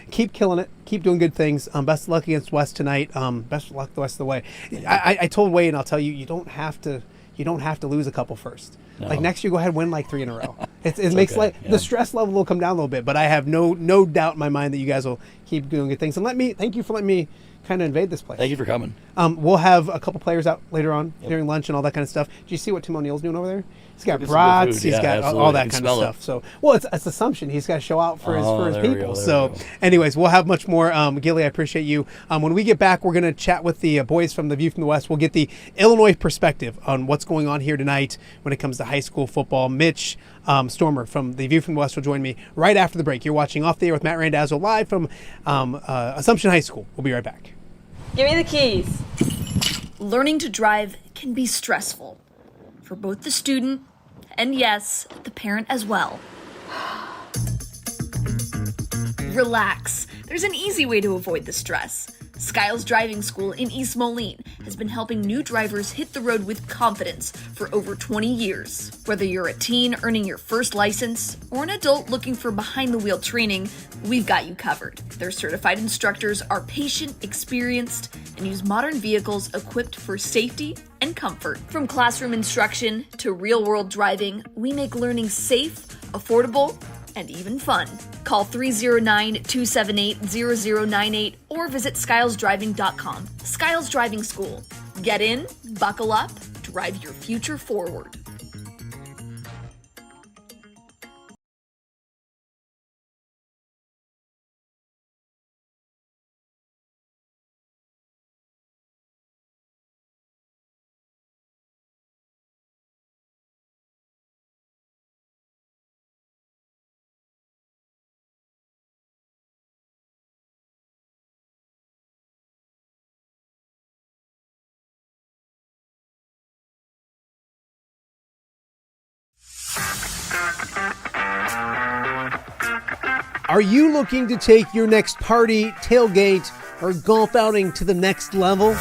keep killing it. Keep doing good things. Best of luck against West tonight. Best of luck the rest of the way. I told Wade, and I'll tell you, you don't have to lose a couple first. No. Next year, go ahead and win 3 in a row. It makes the stress level will come down a little bit, but I have no doubt in my mind that you guys will keep doing good things. And thank you for letting me kind of invade this place. Thank you for coming. We'll have a couple players out later on during lunch and all that kind of stuff. Do you see what Tim O'Neill's doing over there? He's got brats. He's got all that kind of stuff. So, it's Assumption. He's got to show out for his people. So, anyways, we'll have much more. Gilly, I appreciate you. When we get back, we're going to chat with the boys from the View from the West. We'll get the Illinois perspective on what's going on here tonight when it comes to high school football. Mitch Stormer from the View from the West will join me right after the break. You're watching Off the Air with Matt Randazzo live from Assumption High School. We'll be right back. Give me the keys. Learning to drive can be stressful for both the student and, yes, the parent as well. Relax. There's an easy way to avoid the stress. Skiles Driving School in East Moline has been helping new drivers hit the road with confidence for over 20 years. Whether you're a teen earning your first license or an adult looking for behind-the-wheel training, we've got you covered. Their certified instructors are patient, experienced, and use modern vehicles equipped for safety and comfort. From classroom instruction to real-world driving, we make learning safe, affordable, and even fun. Call 309-278-0098 or visit skylesdriving.com. Skiles Driving School. Get in, buckle up, drive your future forward. Are you looking to take your next party, tailgate, or golf outing to the next level?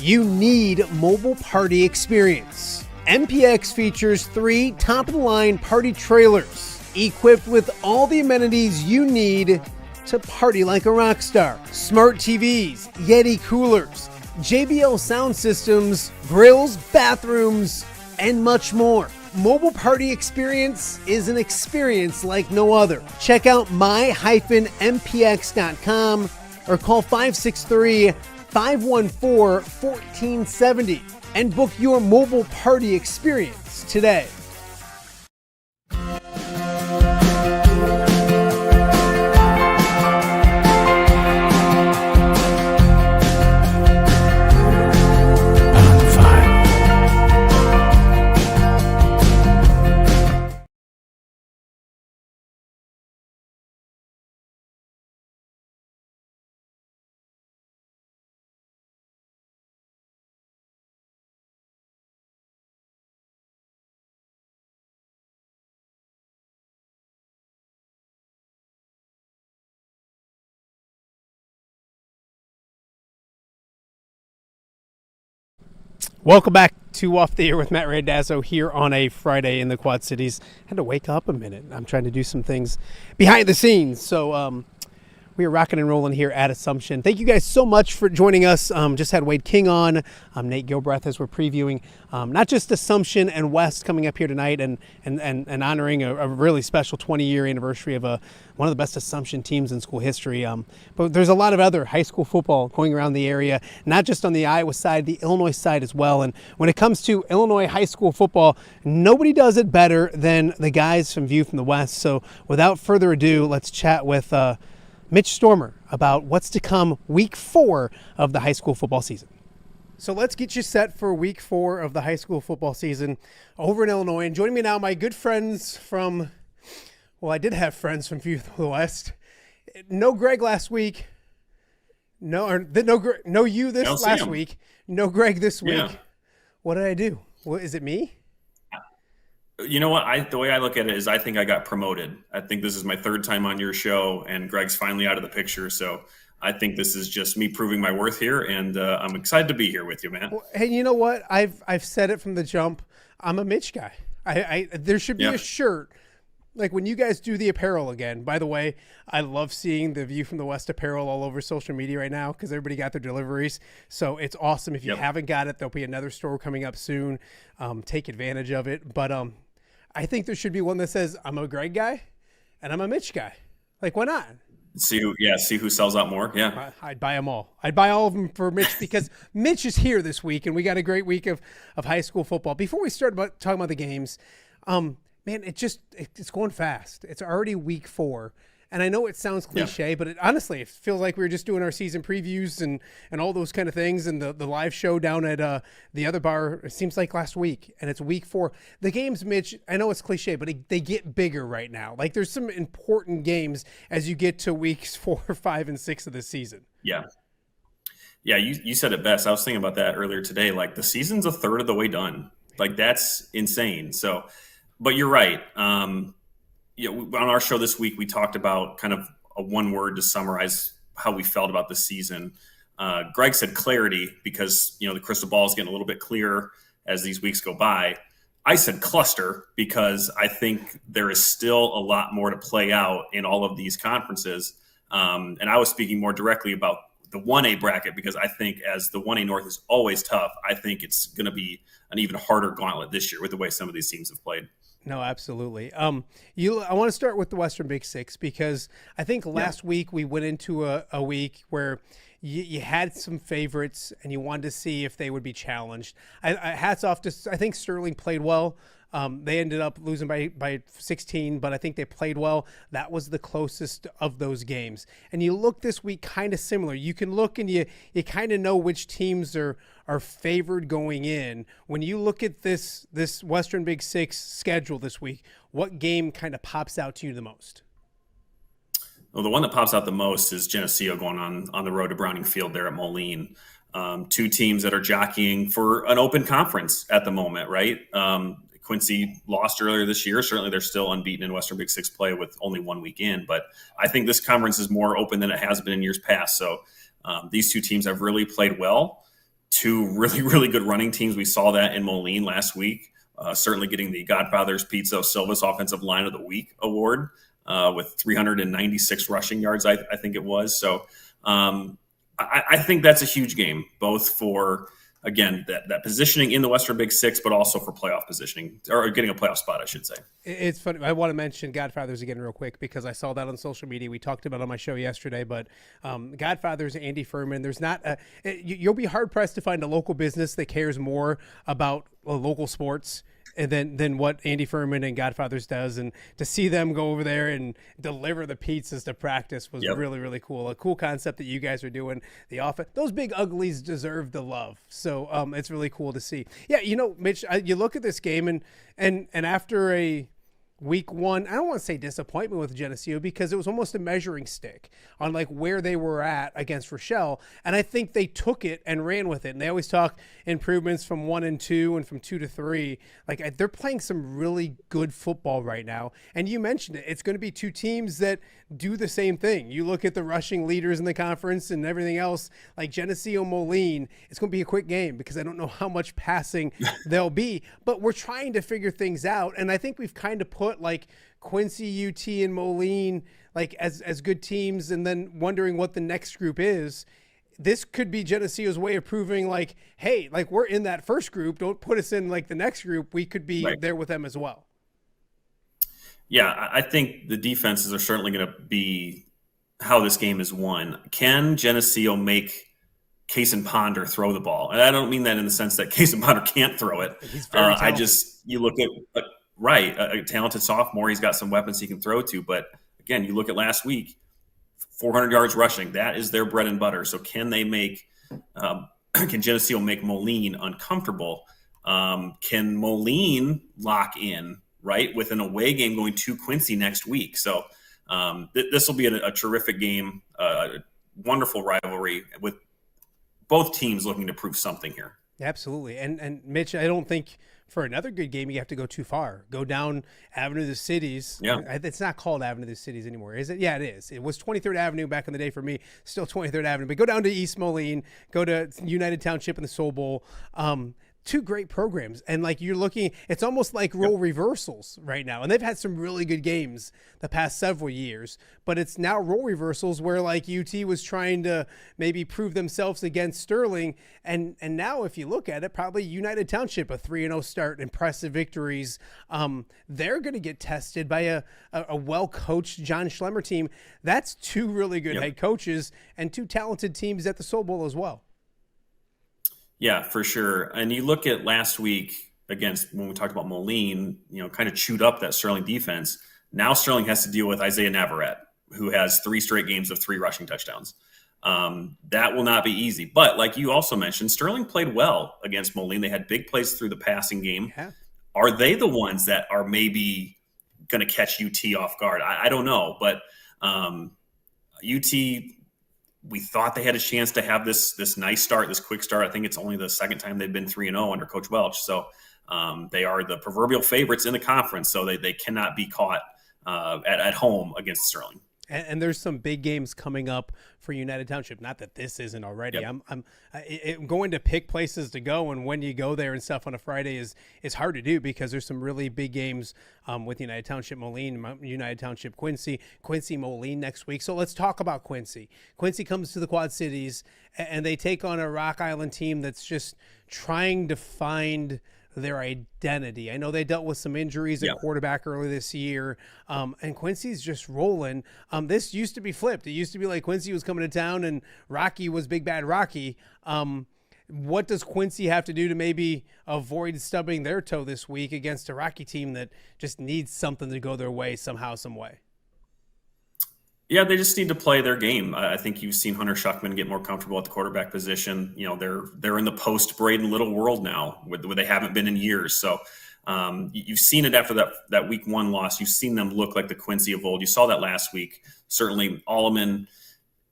You need Mobile Party Experience. MPX features 3 top-of-the-line party trailers equipped with all the amenities you need to party like a rock star. Smart TVs, Yeti coolers, JBL sound systems, grills, bathrooms, and much more. Mobile Party Experience is an experience like no other. Check out my-mpx.com or call 563-514-1470 and book your Mobile Party Experience today. Welcome back to Off the Air with Matt Randazzo here on a Friday in the Quad Cities. Had to wake up a minute. I'm trying to do some things behind the scenes. So we are rocking and rolling here at Assumption. Thank you guys so much for joining us. Just had Wade King on, Nate Gilbreth as we're previewing not just Assumption and West coming up here tonight and honoring a really special 20-year anniversary of one of the best Assumption teams in school history. But there's a lot of other high school football going around the area, not just on the Iowa side, the Illinois side as well. And when it comes to Illinois high school football, nobody does it better than the guys from View from the West. So without further ado, let's chat with Mitch Stormer about what's to come week 4 of the high school football season. So let's get you set for week 4 of the high school football season over in Illinois. And joining me now, my good friends from, well, I did have friends from View from the West. No Greg last week. No you this last week. No Greg this week. Yeah. What did I do? Well, is it me? You know what? The way I look at it is I think I got promoted. I think this is my 3rd time on your show, and Greg's finally out of the picture. So I think this is just me proving my worth here, and I'm excited to be here with you, man. Well, hey, you know what? I've said it from the jump. I'm a Mitch guy. There should be a shirt. Like when you guys do the apparel again, by the way, I love seeing the View from the West apparel all over social media right now because everybody got their deliveries. So it's awesome. If you haven't got it, there'll be another store coming up soon. Take advantage of it. But I think there should be one that says I'm a Greg guy and I'm a Mitch guy. Like, why not? See who sells out more. Yeah. I'd buy them all. I'd buy all of them for Mitch because Mitch is here this week and we got a great week of high school football. Before we start talking about the games, man, it's going fast. It's already week 4. And I know it sounds cliche, but honestly, it feels like we were just doing our season previews and all those kind of things. And the live show down at the other bar, it seems like last week. And it's week 4. The games, Mitch, I know it's cliche, but they get bigger right now. Like there's some important games as you get to weeks 4, 5, and 6 of the season. Yeah. Yeah, you said it best. I was thinking about that earlier today. Like the season's a third of the way done. Like that's insane. So, but you're right. On our show this week, we talked about kind of a one word to summarize how we felt about the season. Greg said clarity because, the crystal ball is getting a little bit clearer as these weeks go by. I said cluster because I think there is still a lot more to play out in all of these conferences. And I was speaking more directly about the 1A bracket because I think as the 1A North is always tough, I think it's going to be an even harder gauntlet this year with the way some of these teams have played. No, absolutely. I want to start with the Western Big Six because I think last week we went into a week where you had some favorites and you wanted to see if they would be challenged. Hats off to, I think Sterling played well. They ended up losing by 16, but I think they played well. That was the closest of those games. And you look this week kind of similar. You can look and you kind of know which teams are favored going in. When you look at this Western Big Six schedule this week, what game kind of pops out to you the most? Well, the one that pops out the most is Geneseo going on the road to Browning Field there at Moline. Two teams that are jockeying for an open conference at the moment, right? Quincy lost earlier this year. Certainly they're still unbeaten in Western Big Six play with only 1 week in, but I think this conference is more open than it has been in years past. So these two teams have really played well. Two really, really good running teams. We saw that in Moline last week, certainly getting the Godfather's Pizza Silva's Offensive Line of the Week award with 396 rushing yards, I think it was. So I think that's a huge game, both for – again, that positioning in the Western Big Six, but also for playoff positioning, or getting a playoff spot, I should say. It's funny. I want to mention Godfathers again real quick because I saw that on social media. We talked about it on my show yesterday, but Godfathers, Andy Furman, there's not you'll be hard-pressed to find a local business that cares more about local sports and than what Andy Furman and Godfathers does. And to see them go over there and deliver the pizzas to practice was really, really cool. A cool concept that you guys are doing. The offense, those big uglies deserve the love. So it's really cool to see. Yeah, Mitch, you look at this game and after a week one, I don't want to say disappointment with Geneseo because it was almost a measuring stick on like where they were at against Rochelle. And I think they took it and ran with it. And they always talk improvements from 1 and 2 and from 2 to 3. Like they're playing some really good football right now. And you mentioned it. It's going to be two teams that do the same thing. You look at the rushing leaders in the conference and everything else, like Geneseo Moline, it's going to be a quick game because I don't know how much passing there'll be, but we're trying to figure things out. And I think we've kind of put like Quincy, UT, and Moline like as good teams and then wondering what the next group is. This could be Geneseo's way of proving like, hey, like we're in that first group. Don't put us in like the next group. We could be there with them as well. Yeah, I think the defenses are certainly going to be how this game is won. Can Geneseo make Case and Ponder throw the ball? And I don't mean that in the sense that Case and Ponder can't throw it. He's very talented. You look at a talented sophomore. He's got some weapons he can throw to. But again, you look at last week, 400 yards rushing. That is their bread and butter. So can they make? Can Geneseo make Moline uncomfortable? Can Moline lock in? Right, with an away game going to Quincy next week. So this will be a terrific game, a wonderful rivalry with both teams looking to prove something here. Absolutely. And Mitch, I don't think for another good game you have to go too far. Go down Avenue of the Cities. Yeah. It's not called Avenue of the Cities anymore, is it? Yeah, it is. It was 23rd Avenue back in the day for me, still 23rd Avenue. But go down to East Moline, go to United Township in the Soul Bowl. Two great programs. And like you're looking, it's almost like role reversals right now. And they've had some really good games the past several years, but it's now role reversals where like UT was trying to maybe prove themselves against Sterling. And now if you look at it, probably United Township, a 3-0 start, impressive victories. They're going to get tested by a well-coached John Schlemmer team. That's two really good head coaches and two talented teams at the Soul Bowl as well. Yeah, for sure. And you look at last week against when we talked about Moline, kind of chewed up that Sterling defense. Now Sterling has to deal with Isaiah Navarrete, who has 3 straight games of 3 rushing touchdowns. That will not be easy. But like you also mentioned, Sterling played well against Moline. They had big plays through the passing game. Yeah. Are they the ones that are maybe going to catch UT off guard? I don't know. But UT, we thought they had a chance to have this nice start, this quick start. I think it's only the second time they've been 3-0 under Coach Welch. So they are the proverbial favorites in the conference. So they cannot be caught at home against Sterling. And there's some big games coming up for United Township. Not that this isn't already. Yep. I'm going to pick places to go, and when you go there and stuff on a Friday is hard to do because there's some really big games with United Township Moline, United Township Quincy Moline next week. So let's talk about Quincy. Quincy comes to the Quad Cities, and they take on a Rock Island team that's just trying to find their identity. I know they dealt with some injuries at quarterback early this year, and Quincy's just rolling. This used to be flipped. It used to be like Quincy was coming to town and Rocky was big bad Rocky. What does Quincy have to do to maybe avoid stubbing their toe this week against a Rocky team that just needs something to go their way somehow, some way? Yeah, they just need to play their game. I think you've seen Hunter Schuckman get more comfortable at the quarterback position. You know, they're in the post-Braden Little world now, where they haven't been in years. So you've seen it after that week 1 loss. You've seen them look like the Quincy of old. You saw that last week. Certainly, Alleman,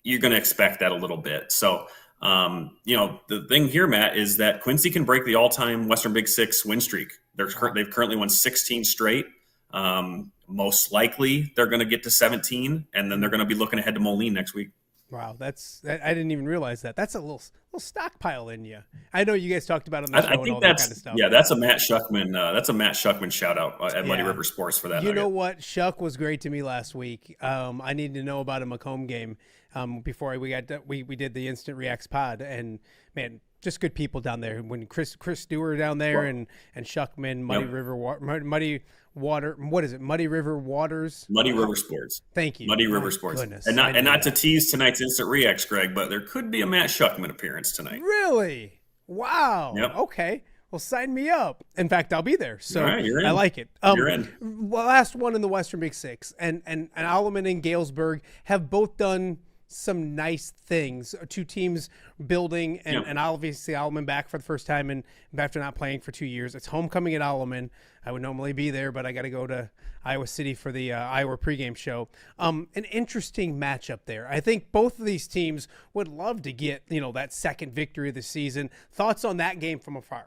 you're going to expect that a little bit. So, the thing here, Matt, is that Quincy can break the all-time Western Big Six win streak. They've currently won 16 straight. Most likely they're going to get to 17, and then they're going to be looking ahead to Moline next week. Wow, I didn't even realize that. That's a little stockpile in you. I know you guys talked about it on the show and all that kind of stuff. Yeah, that's a Matt Schuckman. That's a Matt Schuckman shout out at Muddy River Sports for that. You know what? Shuck was great to me last week. I needed to know about a Macomb game before we did the Instant Reacts pod, and man, just good people down there. When Chris Stewart down there and Shuckman, Muddy River Water. What is it? Muddy River Waters. Muddy River Sports. Thank you. Muddy River Sports. Goodness, and not to tease tonight's Instant Reacts, Greg, but there could be a Matt Schuckman appearance tonight. Really? Wow. Yep. Okay. Well, sign me up. In fact, I'll be there. So right, you're in. I like it. You're in. Last one in the Western Big Six, and Alleman and Galesburg have both done some nice things. 2 teams building, and obviously Alleman back for the first time and after not playing for 2 years. It's homecoming at Alleman. I would normally be there, but I got to go to Iowa City for the Iowa pregame show. An interesting matchup there. I think both of these teams would love to get that second victory of the season. Thoughts on that game from afar?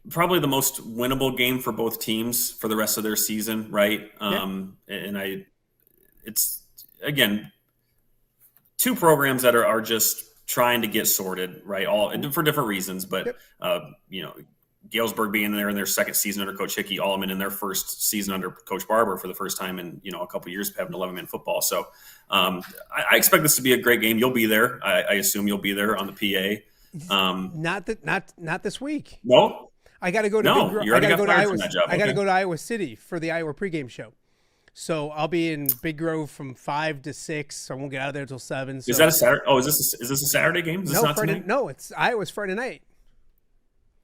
Probably the most winnable game for both teams for the rest of their season, right? It's again 2 programs that are just trying to get sorted, right? All for different reasons, but Galesburg being there in their second season under Coach Hickey, Alleman in their first season under Coach Barber for the first time in a couple of years of having 11-man football. So I expect this to be a great game. You'll be there. I assume you'll be there on the PA. Not this week. No. I got to go to you already got fired from that job. I got to go to Iowa City for the Iowa pregame show. So I'll be in Big Grove from 5 to 6. So I won't get out of there until 7. So. Is that a Saturday? Oh, is this a Saturday game? Is this not Friday, tonight? No, it's Iowa's Friday night.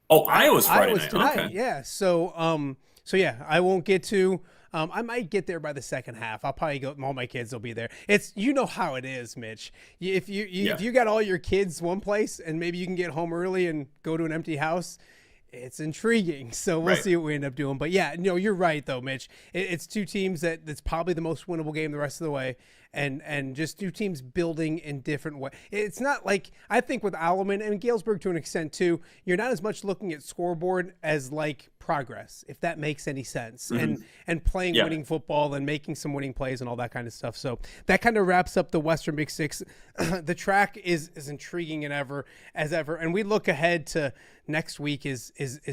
Oh, Iowa's Friday night. Tonight. Okay. Yeah. So I won't get to. I might get there by the second half. I'll probably go. All my kids will be there. It's how it is, Mitch. If you got all your kids one place and maybe you can get home early and go to an empty house. It's intriguing, so we'll see what we end up doing. But yeah, you're right though, Mitch. It's 2 teams that's probably the most winnable game the rest of the way, and just 2 teams building in different ways. It's not like I think with Alleman and Galesburg to an extent too. You're not as much looking at scoreboard as like progress, if that makes any sense, and playing winning football and making some winning plays and all that kind of stuff. So that kind of wraps up the Western Big Six. The track is intriguing as ever, and we look ahead to next week is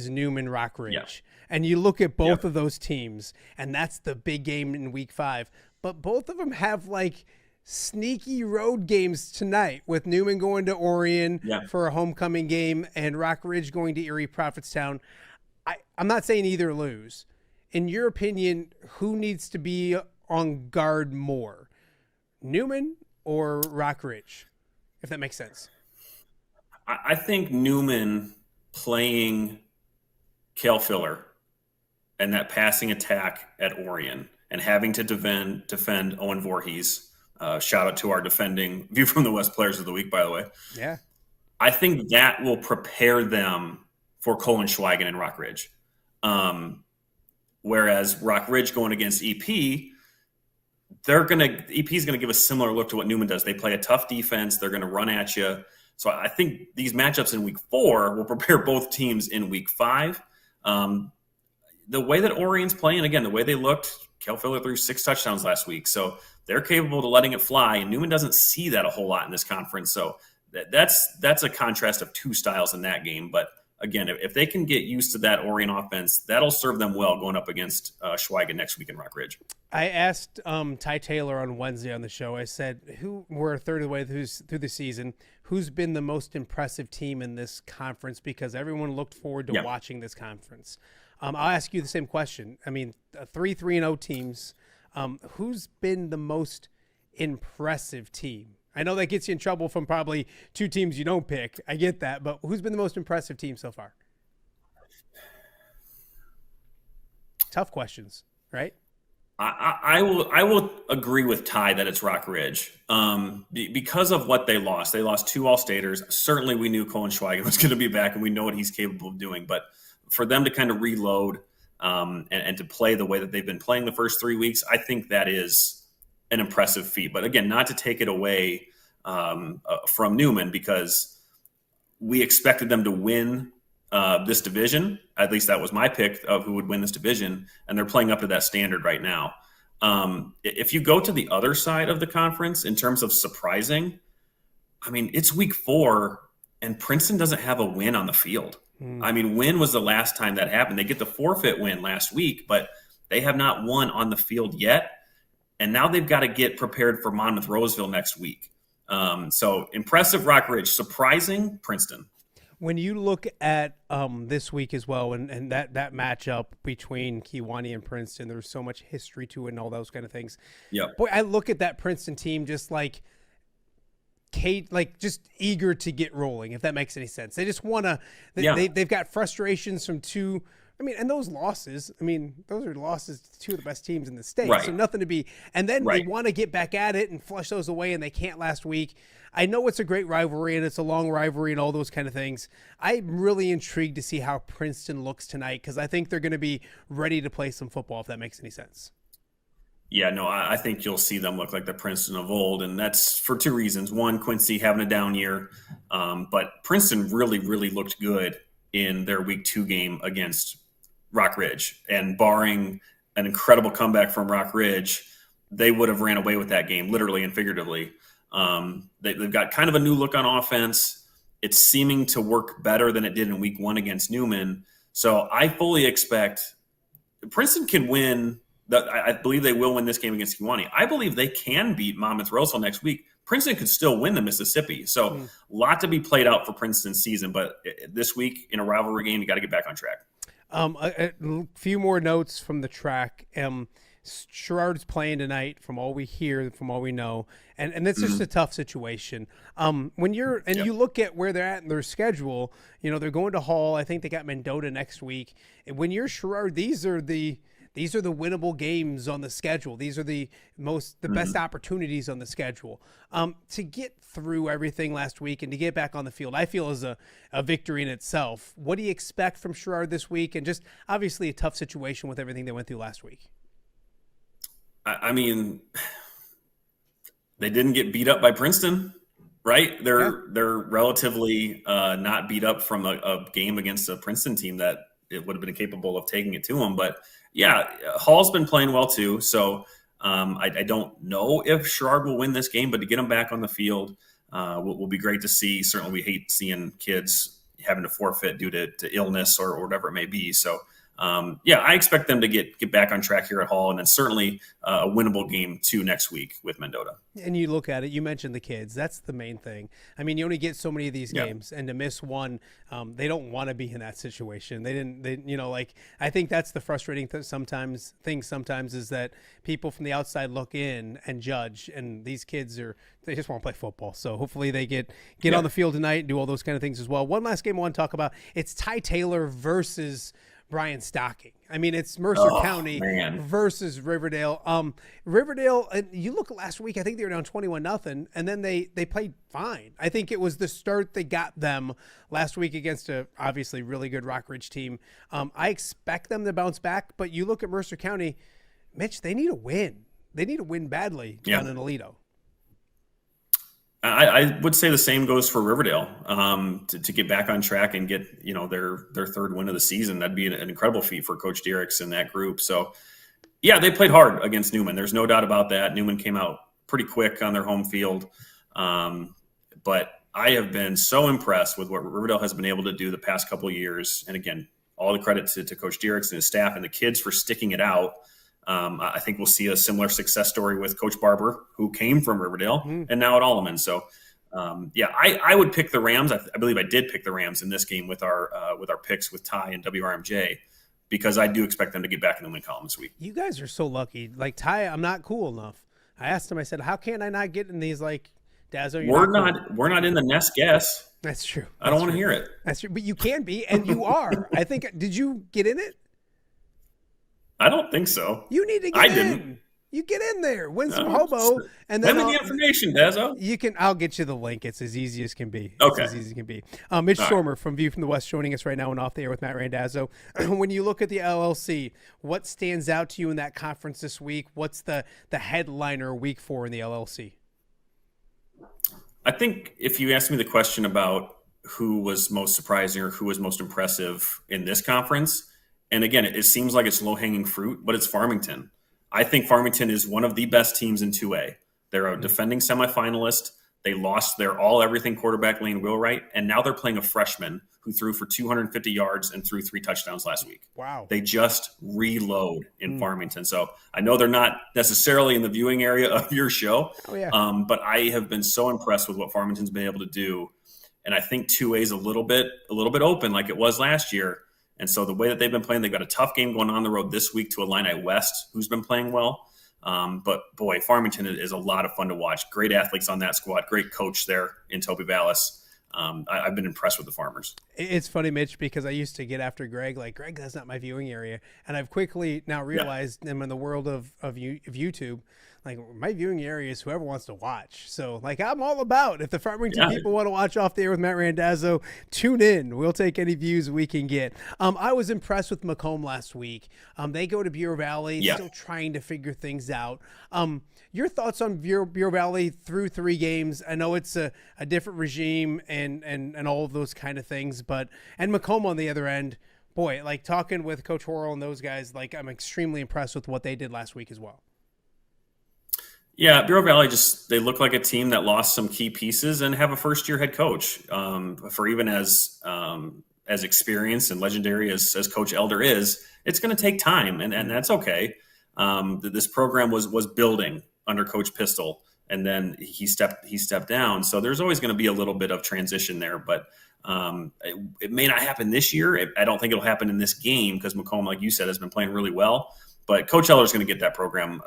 Newman Rock Ridge, and you look at both of those teams, and that's the big game in week 5. But both of them have like sneaky road games tonight, with Newman going to Orion for a homecoming game and Rock Ridge going to Erie Prophetstown. I'm not saying either lose. In your opinion, who needs to be on guard more, Newman or Rock Ridge, if that makes sense? I think Newman playing Cale Filler and that passing attack at Orion and having to defend Owen Voorhees. Shout out to our defending View from the West Players of the Week, by the way. Yeah. I think that will prepare them for Colin Schweigen and Rock Ridge. Whereas Rock Ridge going against EP, EP is going to give a similar look to what Newman does. They play a tough defense. They're going to run at you. So I think these matchups in week 4 will prepare both teams in week 5. The way that Orion's playing, again, the way they looked, Cale Filler threw 6 touchdowns last week. So they're capable of letting it fly. And Newman doesn't see that a whole lot in this conference. So that's a contrast of 2 styles in that game. But again, if they can get used to that Orion offense, that'll serve them well going up against Schweigen next week in Rock Ridge. I asked Ty Taylor on Wednesday on the show, I said, we're a third of the way through the season, who's been the most impressive team in this conference? Because everyone looked forward to watching this conference. I'll ask you the same question. I mean, 3-3-0 teams, who's been the most impressive team? I know that gets you in trouble from probably two teams you don't pick. I get that, but who's been the most impressive team so far? Tough questions, right? I will agree with Ty that it's Rock Ridge because of what they lost. They lost 2 All-Staters. Certainly, we knew Colin Schweigen was going to be back, and we know what he's capable of doing. But for them to kind of reload and to play the way that they've been playing the first 3 weeks, I think that is an impressive feat. But again, not to take it away from Newman, because we expected them to win this division. At least that was my pick of who would win this division, and they're playing up to that standard right now. If you go to the other side of the conference in terms of surprising, I mean, it's week 4 and Princeton doesn't have a win on the field. I mean, when was the last time that happened? They get the forfeit win last week, but they have not won on the field yet. And now they've got to get prepared for Monmouth Roseville next week. So impressive Rock Ridge, surprising Princeton. When you look at this week as well, and that matchup between Kewanee and Princeton, there's so much history to it and all those kind of things. Yeah. Boy, I look at that Princeton team just like Kate, like just eager to get rolling, if that makes any sense. They just want to. They've got frustrations from 2. I mean, and those losses, those are losses to 2 of the best teams in the state. Right. So nothing to be, and then they want to get back at it and flush those away, and they can't last week. I know it's a great rivalry and it's a long rivalry and all those kind of things. I'm really intrigued to see how Princeton looks tonight, because I think they're going to be ready to play some football, if that makes any sense. Yeah, no, I think you'll see them look like the Princeton of old, and that's for 2 reasons. One, Quincy having a down year, but Princeton really, really looked good in their week 2 game against Rock Ridge, and barring an incredible comeback from Rock Ridge, they would have ran away with that game, literally and figuratively. They've got kind of a new look on offense. It's seeming to work better than it did in week 1 against Newman. So I fully expect Princeton can win. I believe they will win this game against Kewanee. I believe they can beat Monmouth Roseville next week. Princeton could still win the Mississippi. So a lot to be played out for Princeton's season. But this week in a rivalry game, you got to get back on track. A few more notes from the track. Sherrard's playing tonight, from all we hear, from all we know, and it's just a tough situation. When you're you look at where they're at in their schedule, they're going to Hall. I think they got Mendota next week. And when you're Sherrard, these are the winnable games on the schedule. These are the best opportunities on the schedule. To get through everything last week and to get back on the field, I feel is a victory in itself. What do you expect from Sherrard this week? And just obviously a tough situation with everything they went through last week. I mean, they didn't get beat up by Princeton, right? They're relatively not beat up from a game against a Princeton team that it would have been capable of taking it to them. But yeah, Hall's been playing well too. So I don't know if Sherrard will win this game, but to get them back on the field will be great to see. Certainly we hate seeing kids having to forfeit due to illness or whatever it may be. So I expect them to get back on track here at Hall, and then certainly a winnable game too next week with Mendota. And you look at it, you mentioned the kids. That's the main thing. I mean, you only get so many of these games, and to miss one, they don't want to be in that situation. I think that's the frustrating thing sometimes is that people from the outside look in and judge, and these kids they just want to play football. So hopefully they get on the field tonight and do all those kind of things as well. One last game I want to talk about, it's Ty Taylor versus Brian Stocking. I mean, it's Mercer County versus Riverdale. Riverdale, you look at last week, I think they were down 21-0, and then they played fine. I think it was the start that got them last week against a obviously really good Rock Ridge team. I expect them to bounce back, but you look at Mercer County, Mitch, they need a win. They need a win badly down in Aledo. I would say the same goes for Riverdale. To get back on track and get their third win of the season, that'd be an incredible feat for Coach Diericks and that group. So, yeah, they played hard against Newman. There's no doubt about that. Newman came out pretty quick on their home field, but I have been so impressed with what Riverdale has been able to do the past couple of years. And again, all the credit to Coach Dierks and his staff and the kids for sticking it out. I think we'll see a similar success story with Coach Barber, who came from Riverdale and now at Alleman. So, I would pick the Rams. I believe I did pick the Rams in this game with our picks with Ty and WRMJ, because I do expect them to get back in the win column this week. You guys are so lucky. Like Ty, I'm not cool enough. I asked him. I said, "How can I not get in these like Dazzo?" We're not in the nest guess. That's true. I don't want to hear it. That's true, but you can be, and you are. I think. Did you get in it? I don't think so. You need to get in. Didn't. You get in there, win some hobo, and then send me the information, Dazzo. You can. I'll get you the link. It's as easy as can be. Okay. It's as easy as can be. Mitch Stormer from View from the West joining us right now and off the air with Matt Randazzo. When you look at the LLC, what stands out to you in that conference this week? What's the headliner week 4 in the LLC? I think if you ask me the question about who was most surprising or who was most impressive in this conference, and again, it seems like it's low-hanging fruit, but it's Farmington. I think Farmington is one of the best teams in 2A. They're a defending semifinalist. They lost their all-everything quarterback, Lane Wheelwright, and now they're playing a freshman who threw for 250 yards and threw 3 touchdowns last week. Wow. They just reload in Farmington. So I know they're not necessarily in the viewing area of your show, but I have been so impressed with what Farmington's been able to do. And I think 2A is a little bit open like it was last year. And so the way that they've been playing, they've got a tough game going on the road this week to Illini West, who's been playing well. But, boy, Farmington is a lot of fun to watch. Great athletes on that squad. Great coach there in Toby Vallis. I've been impressed with the Farmers. It's funny, Mitch, because I used to get after Greg, like, Greg, that's not my viewing area. And I've quickly now realized I'm in the world of YouTube, like, my viewing area is whoever wants to watch. So, like, I'm all about if the Farmington people want to watch off the air with Matt Randazzo, tune in. We'll take any views we can get. I was impressed with Macomb last week. They go to Bureau Valley, still trying to figure things out. Your thoughts on Bureau Valley through 3 games? I know it's a different regime and all of those kind of things, and Macomb on the other end, boy, like talking with Coach Horrell and those guys, like I'm extremely impressed with what they did last week as well. Yeah, Bureau Valley they look like a team that lost some key pieces and have a first-year head coach. For even as experienced and legendary as Coach Elder is, it's going to take time, and that's okay. This program was building under Coach Pistol, and then he stepped down. So there's always going to be a little bit of transition there, but it may not happen this year. I don't think it'll happen in this game because Macomb, like you said, has been playing really well. But Coach Elder is going to get that program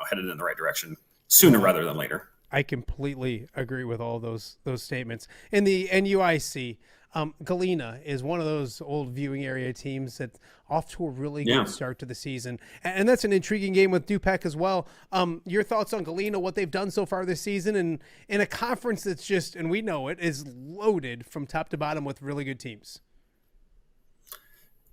headed in the right direction sooner rather than later. I completely agree with all those statements. In the NUIC, Galena is one of those old viewing area teams that's off to a really good start to the season. And that's an intriguing game with Dupec as well. Your thoughts on Galena, what they've done so far this season, and in a conference that's just, and we know it, is loaded from top to bottom with really good teams.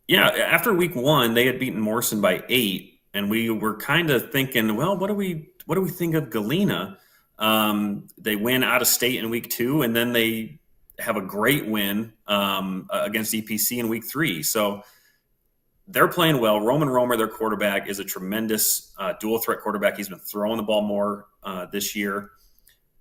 Yeah, after week 1, they had beaten Morrison by 8. And we were kind of thinking, well, what do we think of Galena? They win out of state in week 2, and then they have a great win against EPC in week 3. So they're playing well. Roman Romer, their quarterback, is a tremendous dual threat quarterback. He's been throwing the ball more this year.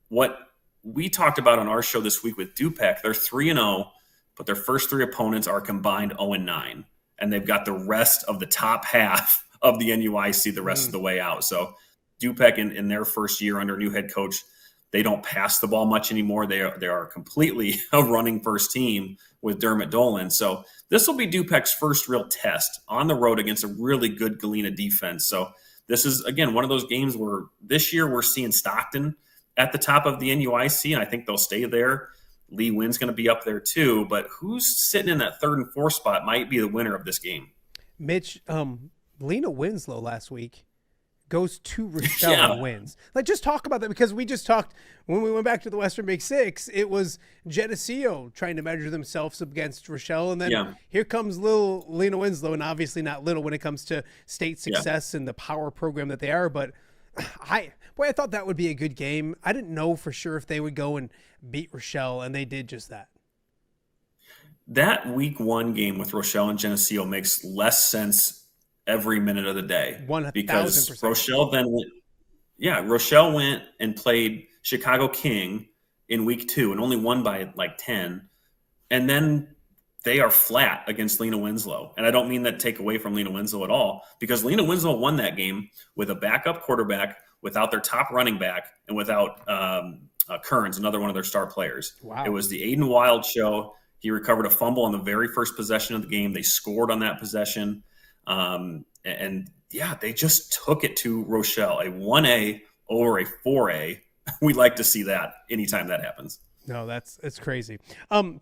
What we talked about on our show this week with Dupec, they're 3-0, but their first 3 opponents are combined 0-9, and they've got the rest of the top half of the NUIC the rest of the way out. So Dupec in their first year under new head coach, they don't pass the ball much anymore. They are completely a running first team with Dermot Dolan. So this will be Dupec's first real test on the road against a really good Galena defense. So this is, again, one of those games where this year we're seeing Stockton at the top of the NUIC, and I think they'll stay there. Lee Wynn's going to be up there too, but who's sitting in that 3rd and 4th spot might be the winner of this game. Mitch, Lena Winslow last week goes to Rochelle and wins. Like, just talk about that, because we just talked when we went back to the Western Big Six. It was Geneseo trying to measure themselves against Rochelle, and then here comes little Lena Winslow, and obviously not little when it comes to state success and the power program that they are. But I thought that would be a good game. I didn't know for sure if they would go and beat Rochelle, and they did just that. That week 1 game with Rochelle and Geneseo makes less sense every minute of the day. 1,000%. Because Rochelle went and played Chicago King in week 2 and only won by like 10. And then they are flat against Lena Winslow. And I don't mean that take away from Lena Winslow at all, because Lena Winslow won that game with a backup quarterback, without their top running back, and without Kearns, another one of their star players. Wow. It was the Aiden Wild show. He recovered a fumble on the very first possession of the game. They scored on that possession. And yeah, they just took it to Rochelle, a 1A over a 4A. We like to see that anytime that happens. No, it's crazy.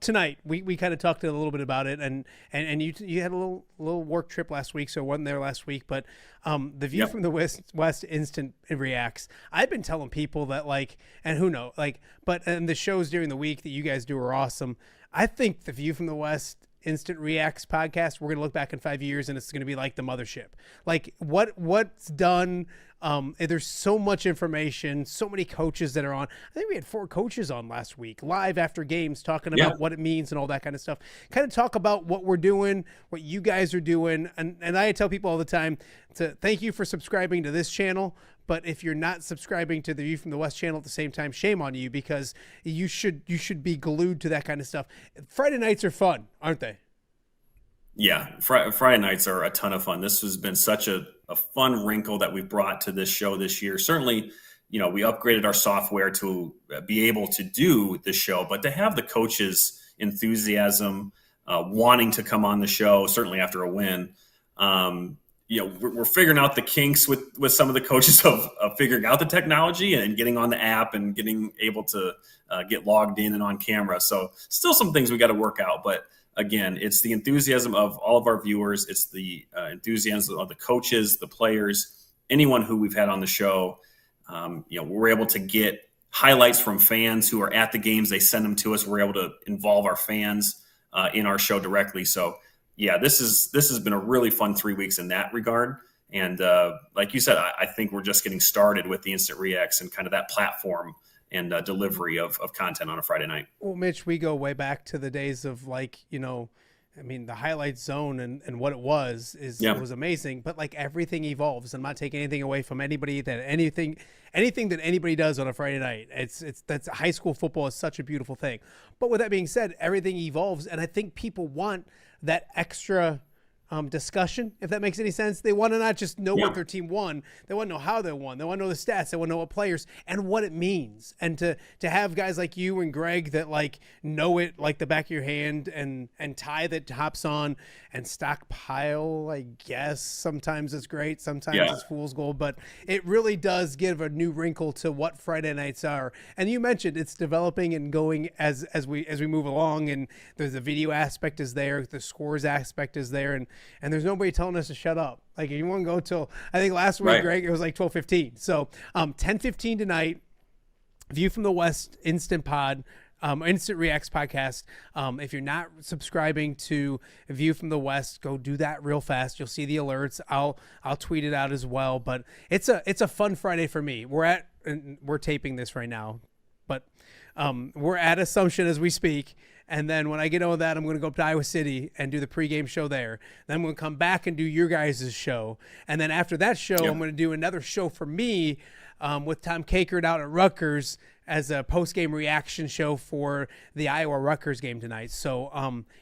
Tonight we kind of talked a little bit about it, and you had a little work trip last week, so I wasn't there last week. But the View from the West Instant Reacts. I've been telling people that, like, and who knows, like, and the shows during the week that you guys do are awesome. I think the View from the West Instant Reacts podcast, we're going to look back in 5 years and it's going to be like the mothership. Like what's done. There's so much information, so many coaches that are on. I think we had 4 coaches on last week, live after games, talking about what it means and all that kind of stuff. Kind of talk about what we're doing, what you guys are doing. And I tell people all the time to thank you for subscribing to this channel. But if you're not subscribing to the View from the West channel at the same time, shame on you, because you should be glued to that kind of stuff. Friday nights are fun, aren't they? Yeah, Friday nights are a ton of fun. This has been such a fun wrinkle that we've brought to this show this year. Certainly, we upgraded our software to be able to do the show, but to have the coaches' enthusiasm, wanting to come on the show, certainly after a win, we're figuring out the kinks with some of the coaches of figuring out the technology and getting on the app and getting able to get logged in and on camera. So still some things we got to work out, but again, it's the enthusiasm of all of our viewers. It's the enthusiasm of the coaches, the players, anyone who we've had on the show. We're able to get highlights from fans who are at the games. They send them to us. We're able to involve our fans in our show directly. So, yeah, this has been a really fun 3 weeks in that regard. And like you said, I think we're just getting started with the Instant Reacts and kind of that platform and delivery of content on a Friday night. Well, Mitch, we go way back to the days of the highlight zone and what it was amazing, but like everything evolves. I'm not taking anything away from anybody anything that anybody does on a Friday night. That's high school football is such a beautiful thing. But with that being said, everything evolves. And I think people want that extra discussion, if that makes any sense. They want to not just know what their team won. They want to know how they won. They want to know the stats. They want to know what players and what it means. And to have guys like you and Greg that like know it like the back of your hand, and Ty that hops on and stockpile, I guess sometimes it's great, sometimes it's fool's gold, but it really does give a new wrinkle to what Friday nights are. And you mentioned it's developing and going as we move along, and there's the video aspect is there, the scores aspect is there, and there's nobody telling us to shut up. Like, if you want to go till, I think last week, Greg, it was like 12:15. So 10:15 tonight, View from the West Instant Reacts podcast. If you're not subscribing to View from the West, go do that real fast. You'll see the alerts. I'll tweet it out as well. But it's a fun Friday for me. We're taping this right now, but we're at Assumption as we speak. And then when I get on that, I'm going to go up to Iowa City and do the pregame show there. Then I'm going to come back and do your guys' show. And then after that show, I'm going to do another show for me with Tom Kakert out at Rutgers as a post-game reaction show for the Iowa-Rutgers game tonight. So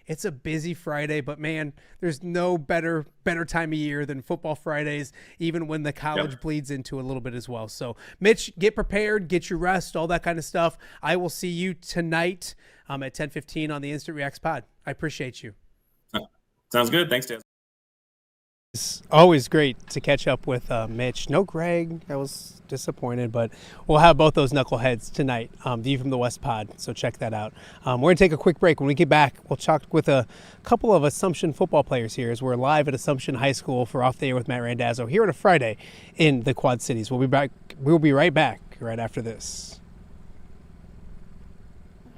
it's a busy Friday, but man, there's no better time of year than football Fridays, even when the college bleeds into a little bit as well. So Mitch, get prepared, get your rest, all that kind of stuff. I will see you tonight at 10:15 on the Instant Reacts pod. I appreciate you. Sounds good. Thanks, Dan. It's always great to catch up with Mitch. No Greg. I was disappointed, but we'll have both those knuckleheads tonight, View from the West pod, so check that out. We're going to take a quick break. When we get back, we'll talk with a couple of Assumption football players here as we're live at Assumption High School for Off the Air with Matt Randazzo here on a Friday in the Quad Cities. We'll be right back right after this.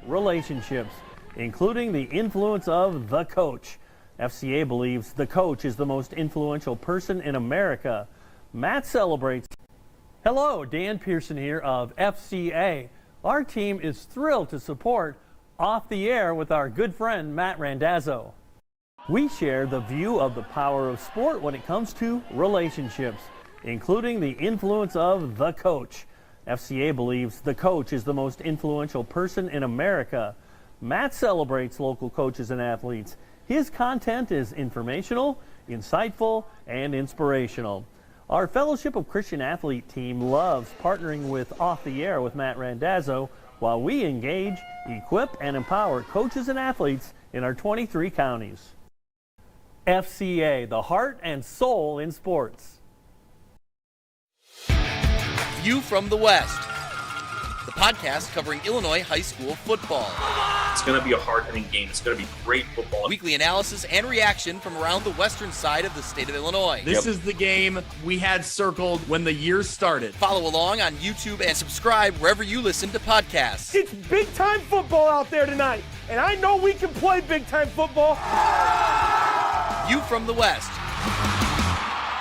Relationships, including the influence of the coach. FCA believes the coach is the most influential person in America. Matt celebrates. Hello, Dan Pearson here of FCA. Our team is thrilled to support Off the Air with our good friend Matt Randazzo. We share the view of the power of sport when it comes to relationships, including the influence of the coach. FCA believes the coach is the most influential person in America. Matt celebrates local coaches and athletes. His content is informational, insightful, and inspirational. Our Fellowship of Christian Athlete team loves partnering with Off the Air with Matt Randazzo while we engage, equip, and empower coaches and athletes in our 23 counties. FCA, the heart and soul in sports. View from the West, the podcast covering Illinois high school football. It's going to be a hard-hitting game. It's going to be great football. Weekly analysis and reaction from around the western side of the state of Illinois. This is the game we had circled when the year started. Follow along on YouTube and subscribe wherever you listen to podcasts. It's big-time football out there tonight, and I know we can play big-time football. View from the West.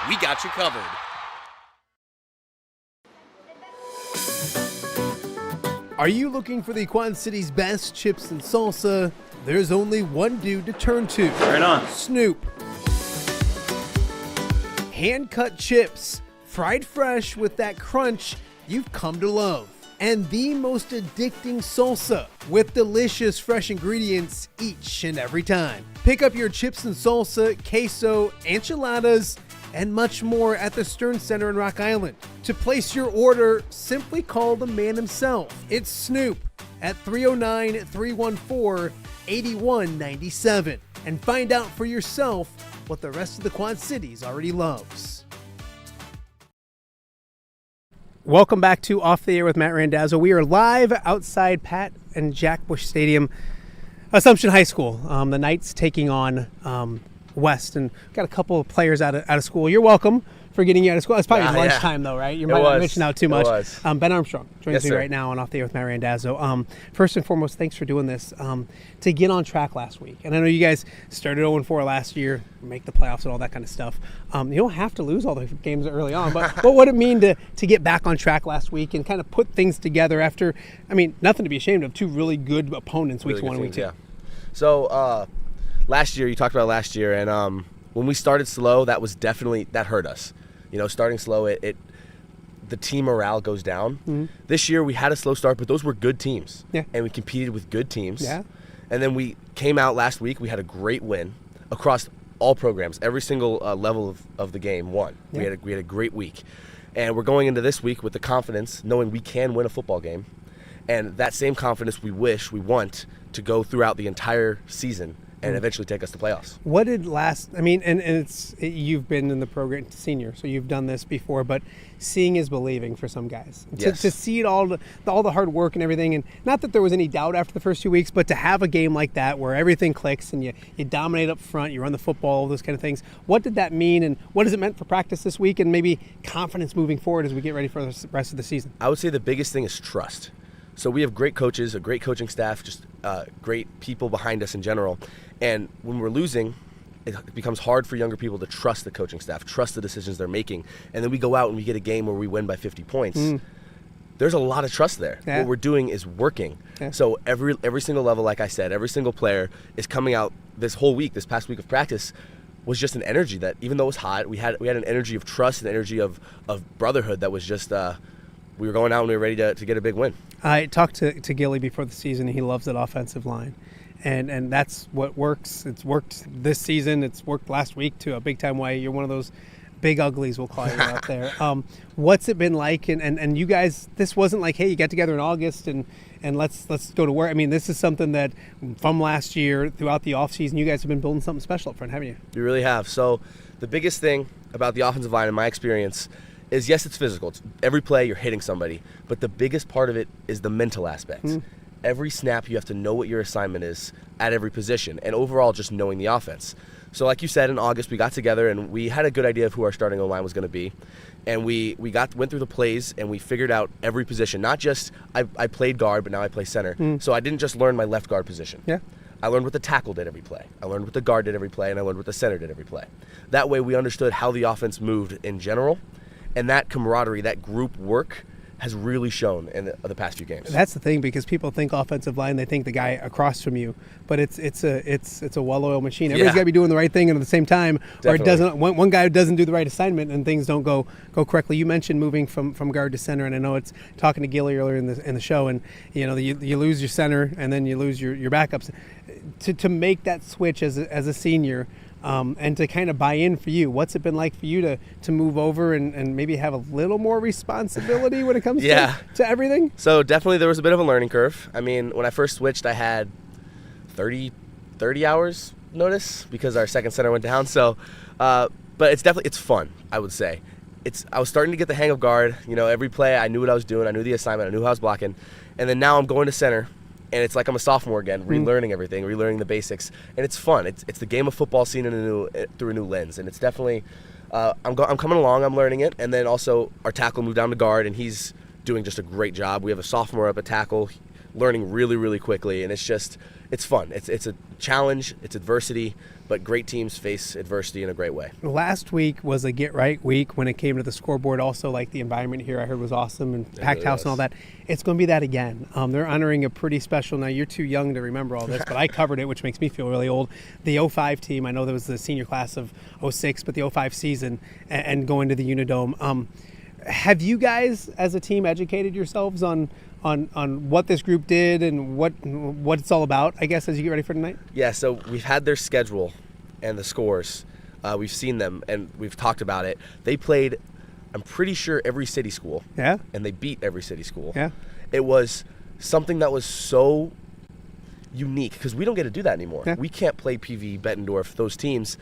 We got you covered. Are you looking for the Quad City's best chips and salsa? There's only one dude to turn to. Right on. Snoop. Hand-cut chips, fried fresh with that crunch you've come to love. And the most addicting salsa with delicious fresh ingredients each and every time. Pick up your chips and salsa, queso, enchiladas, and much more at the Stern Center in Rock Island. To place your order, simply call the man himself. It's Snoop at 309-314-8197 and find out for yourself what the rest of the Quad Cities already loves. Welcome back to Off the Air with Matt Randazzo. We are live outside Pat and Jack Bush Stadium, Assumption High School. The Knights taking on West, and got a couple of players out of school. You're welcome for getting you out of school. It's probably lunchtime though, right? You might not mention out too much. Ben Armstrong joins me right now on Off the Air with Matt Randazzo. First and foremost, thanks for doing this. To get on track last week, and I know you guys started 0-4 last year, make the playoffs and all that kind of stuff. You don't have to lose all the games early on, but what would it mean to get back on track last week and kind of put things together after, I mean, nothing to be ashamed of, two really good opponents, weeks 1 and week 2. Yeah. So last year, you talked about last year, and when we started slow, that hurt us. You know, starting slow, the team morale goes down. Mm-hmm. This year, we had a slow start, but those were good teams. Yeah. And we competed with good teams. Yeah. And then we came out last week. We had a great win across all programs. Every single level of the game won. Yeah. We had a great week. And we're going into this week with the confidence, knowing we can win a football game. And that same confidence we want to go throughout the entire season and eventually take us to playoffs. What did you've been in the program, senior, so you've done this before, but seeing is believing for some guys. Yes. To see it all the hard work and everything, and not that there was any doubt after the first 2 weeks, but to have a game like that where everything clicks and you dominate up front, you run the football, all those kind of things. What did that mean, and what has it meant for practice this week, and maybe confidence moving forward as we get ready for the rest of the season? I would say the biggest thing is trust. So we have great coaches, a great coaching staff, just great people behind us in general. And when we're losing, it becomes hard for younger people to trust the coaching staff, trust the decisions they're making. And then we go out and we get a game where we win by 50 points. There's a lot of trust there. Yeah. What we're doing is working. Yeah. So every single level, like I said, every single player is coming out this whole week, this past week of practice, was just an energy that, even though it was hot, we had an energy of trust, an energy of brotherhood that was just we were going out and we were ready to get a big win. I talked to Gilly before the season, and he loves that offensive line. And that's what works. It's worked this season. It's worked last week to a big-time way. You're one of those big uglies, we'll call you out there. What's it been like? And you guys, this wasn't like, hey, you got together in August and let's go to work. I mean, this is something that from last year throughout the offseason, you guys have been building something special up front, haven't you? We really have. So the biggest thing about the offensive line, in my experience, is yes, it's physical. It's every play you're hitting somebody. But the biggest part of it is the mental aspect. Every snap, you have to know what your assignment is at every position, and overall just knowing the offense. So like you said, in August, we got together, and we had a good idea of who our starting O-line was going to be. And we went through the plays, and we figured out every position. Not just, I played guard, but now I play center. So I didn't just learn my left guard position. Yeah. I learned what the tackle did every play. I learned what the guard did every play, and I learned what the center did every play. That way we understood how the offense moved in general, and that camaraderie, that group work, has really shown in the past few games. That's the thing, because people think offensive line, they think the guy across from you, but it's a well-oiled machine. Everybody's got to be doing the right thing and at the same time, or it doesn't. One guy doesn't do the right assignment and things don't go correctly. You mentioned moving from guard to center, and I know it's talking to Gilly earlier in the show, and you lose your center and then you lose your backups. To make that switch as a senior. And to kind of buy in for you, what's it been like for you to move over and maybe have a little more responsibility when it comes to everything? So definitely there was a bit of a learning curve. I mean, when I first switched, I had 30 hours notice because our second center went down. So, but it's fun, I would say. I was starting to get the hang of guard. Every play I knew what I was doing. I knew the assignment. I knew how I was blocking. And then now I'm going to center. And it's like I'm a sophomore again, relearning everything, relearning the basics, and it's fun. It's the game of football seen through a new lens, and it's definitely I'm coming along. I'm learning it, and then also our tackle moved down to guard, and he's doing just a great job. We have a sophomore up at tackle, learning really, really quickly, and it's fun. It's a challenge. It's adversity, but great teams face adversity in a great way. Last week was a get right week when it came to the scoreboard. Also, like the environment here, I heard was awesome and packed house and all that. It's going to be that again. They're honoring a pretty special. Now you're too young to remember all this, but I covered it, which makes me feel really old. The 05 team. I know there was the senior class of 06, but the 05 season and going to the Unidome. Have you guys, as a team, educated yourselves on what this group did and what it's all about, I guess, as you get ready for tonight? Yeah, so we've had their schedule and the scores. We've seen them, and we've talked about it. They played, I'm pretty sure, every city school. Yeah. And they beat every city school. Yeah. It was something that was so unique, because we don't get to do that anymore. Yeah. We can't play PV, Bettendorf, those teams,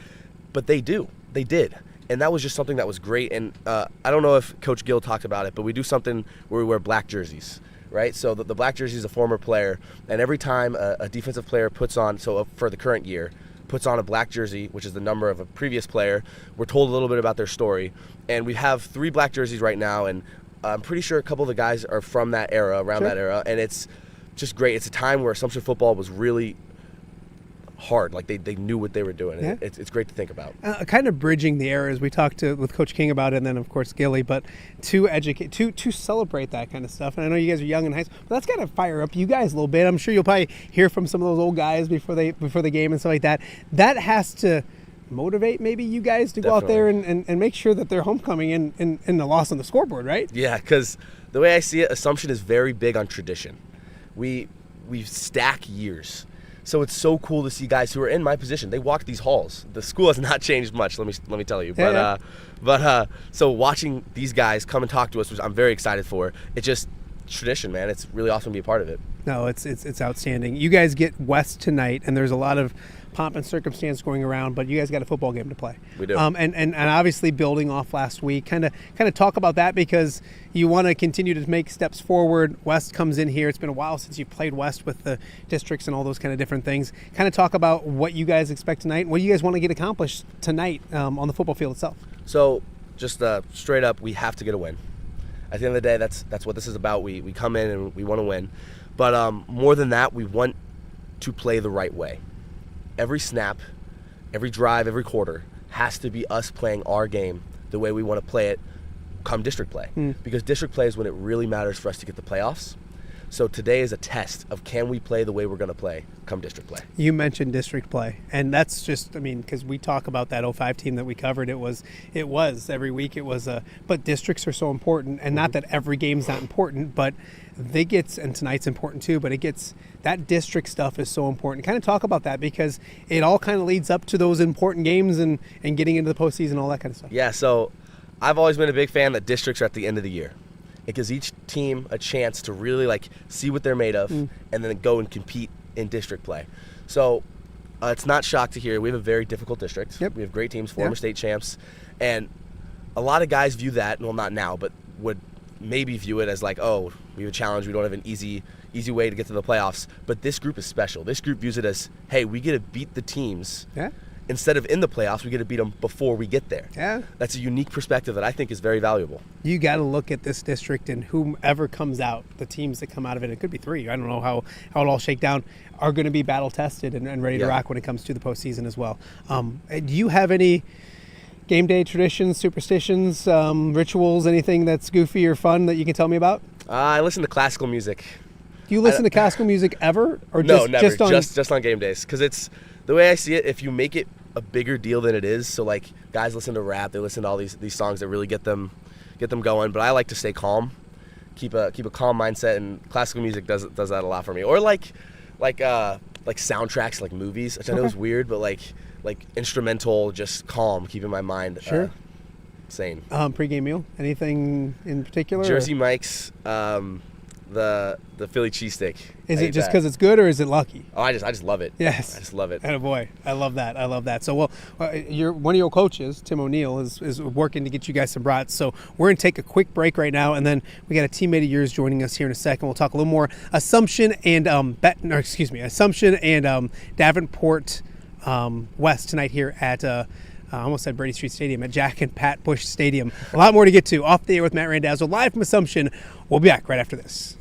but they do. They did. And that was just something that was great. And I don't know if Coach Gill talked about it, but we do something where we wear black jerseys. Right, so the black jersey is a former player, and every time a defensive player puts on, for the current year, puts on a black jersey, which is the number of a previous player, we're told a little bit about their story. And we have 3 black jerseys right now, and I'm pretty sure a couple of the guys are from that era, around that era, and it's just great. It's a time where Assumption football was really hard, like they knew what they were doing. Yeah. It's great to think about. Kind of bridging the eras. We talked with Coach King about it, and then of course Gilly, but to educate, to celebrate that kind of stuff. And I know you guys are young in high school, but that's got to fire up you guys a little bit. I'm sure you'll probably hear from some of those old guys before the game and stuff like that. That has to motivate maybe you guys to go out there and make sure that they're homecoming in the loss on the scoreboard, right? Yeah, because the way I see it, Assumption is very big on tradition. We stack years. So it's so cool to see guys who are in my position. They walk these halls. The school has not changed much, let me tell you. So watching these guys come and talk to us, which I'm very excited for. It's just tradition, man. It's really awesome to be a part of it. No, it's outstanding. You guys get West tonight, and there's a lot of pomp and circumstance going around, but you guys got a football game to play. We do. And obviously building off last week, kind of talk about that, because you want to continue to make steps forward. West comes in here. It's been a while since you've played West with the districts and all those kind of different things. Kind of talk about what you guys expect tonight, what you guys want to get accomplished tonight on the football field itself. So just straight up, we have to get a win. At the end of the day, that's what this is about. We come in and we want to win. But more than that, we want to play the right way. Every snap, every drive, every quarter has to be us playing our game the way we want to play it come district play. Because district play is when it really matters for us to get the playoffs. So today is a test of, can we play the way we're going to play come district play. You mentioned district play, and that's just, because we talk about that 05 team that we covered, it was every week it was but districts are so important, and not that every game's not important, but and tonight's important too, but that district stuff is so important. Kind of talk about that, because it all kind of leads up to those important games and getting into the postseason, all that kind of stuff. Yeah, so I've always been a big fan that districts are at the end of the year. It gives each team a chance to really see what they're made of, and then go and compete in district play. So it's not shocked to hear we have a very difficult district. Yep. We have great teams, former state champs, and a lot of guys view that, well, not now, but would maybe view it as we have a challenge, we don't have an easy way to get to the playoffs. But this group is special. This group views it as, hey, we get to beat the teams. Yeah. Instead of in the playoffs, we get to beat them before we get there. Yeah. That's a unique perspective that I think is very valuable. You got to look at this district, and whomever comes out, the teams that come out of it, it could be 3, I don't know how it all shake down, are going to be battle tested and ready to rock when it comes to the postseason as well. Do you have any game day traditions, superstitions, rituals, anything that's goofy or fun that you can tell me about? I listen to classical music. Do you listen to classical music ever? Or No, just, never. Just on... Just on game days. Because it's the way I see it, if you make it a bigger deal than it is, so like guys listen to rap, they listen to all these songs that really get them going, but I like to stay calm, keep a calm mindset, and classical music does that a lot for me. Or like soundtracks, like movies, which I know is weird, but like instrumental, just calm, keeping my mind sane. Pre-game meal, anything in particular? Jersey Mike's, the Philly cheesesteak. Is it just because it's good, or is it lucky? Oh, I just love it. Yes, I just love it. And boy, I love that. So, one of your coaches, Tim O'Neill, is working to get you guys some brats. So we're gonna take a quick break right now, and then we got a teammate of yours joining us here in a second. We'll talk a little more Assumption and Davenport West tonight here at. I almost said Brady Street Stadium, at Jack and Pat Bush Stadium. A lot more to get to. Off the air with Matt Randazzo, live from Assumption. We'll be back right after this.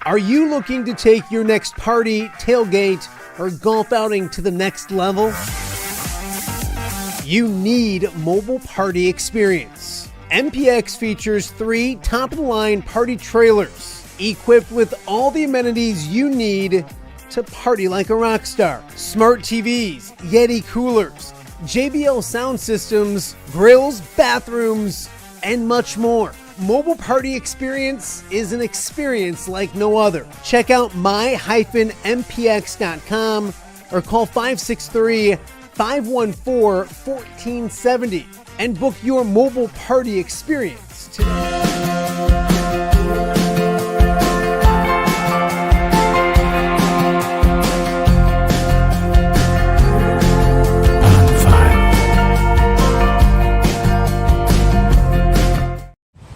Are you looking to take your next party, tailgate, or golf outing to the next level? You need Mobile Party Experience. MPX features 3 top-of-the-line party trailers equipped with all the amenities you need to party like a rock star. Smart TVs, Yeti coolers, JBL sound systems, grills, bathrooms, and much more. Mobile Party Experience is an experience like no other. Check out my-mpx.com or call 563-514-1470 and book your Mobile Party Experience today.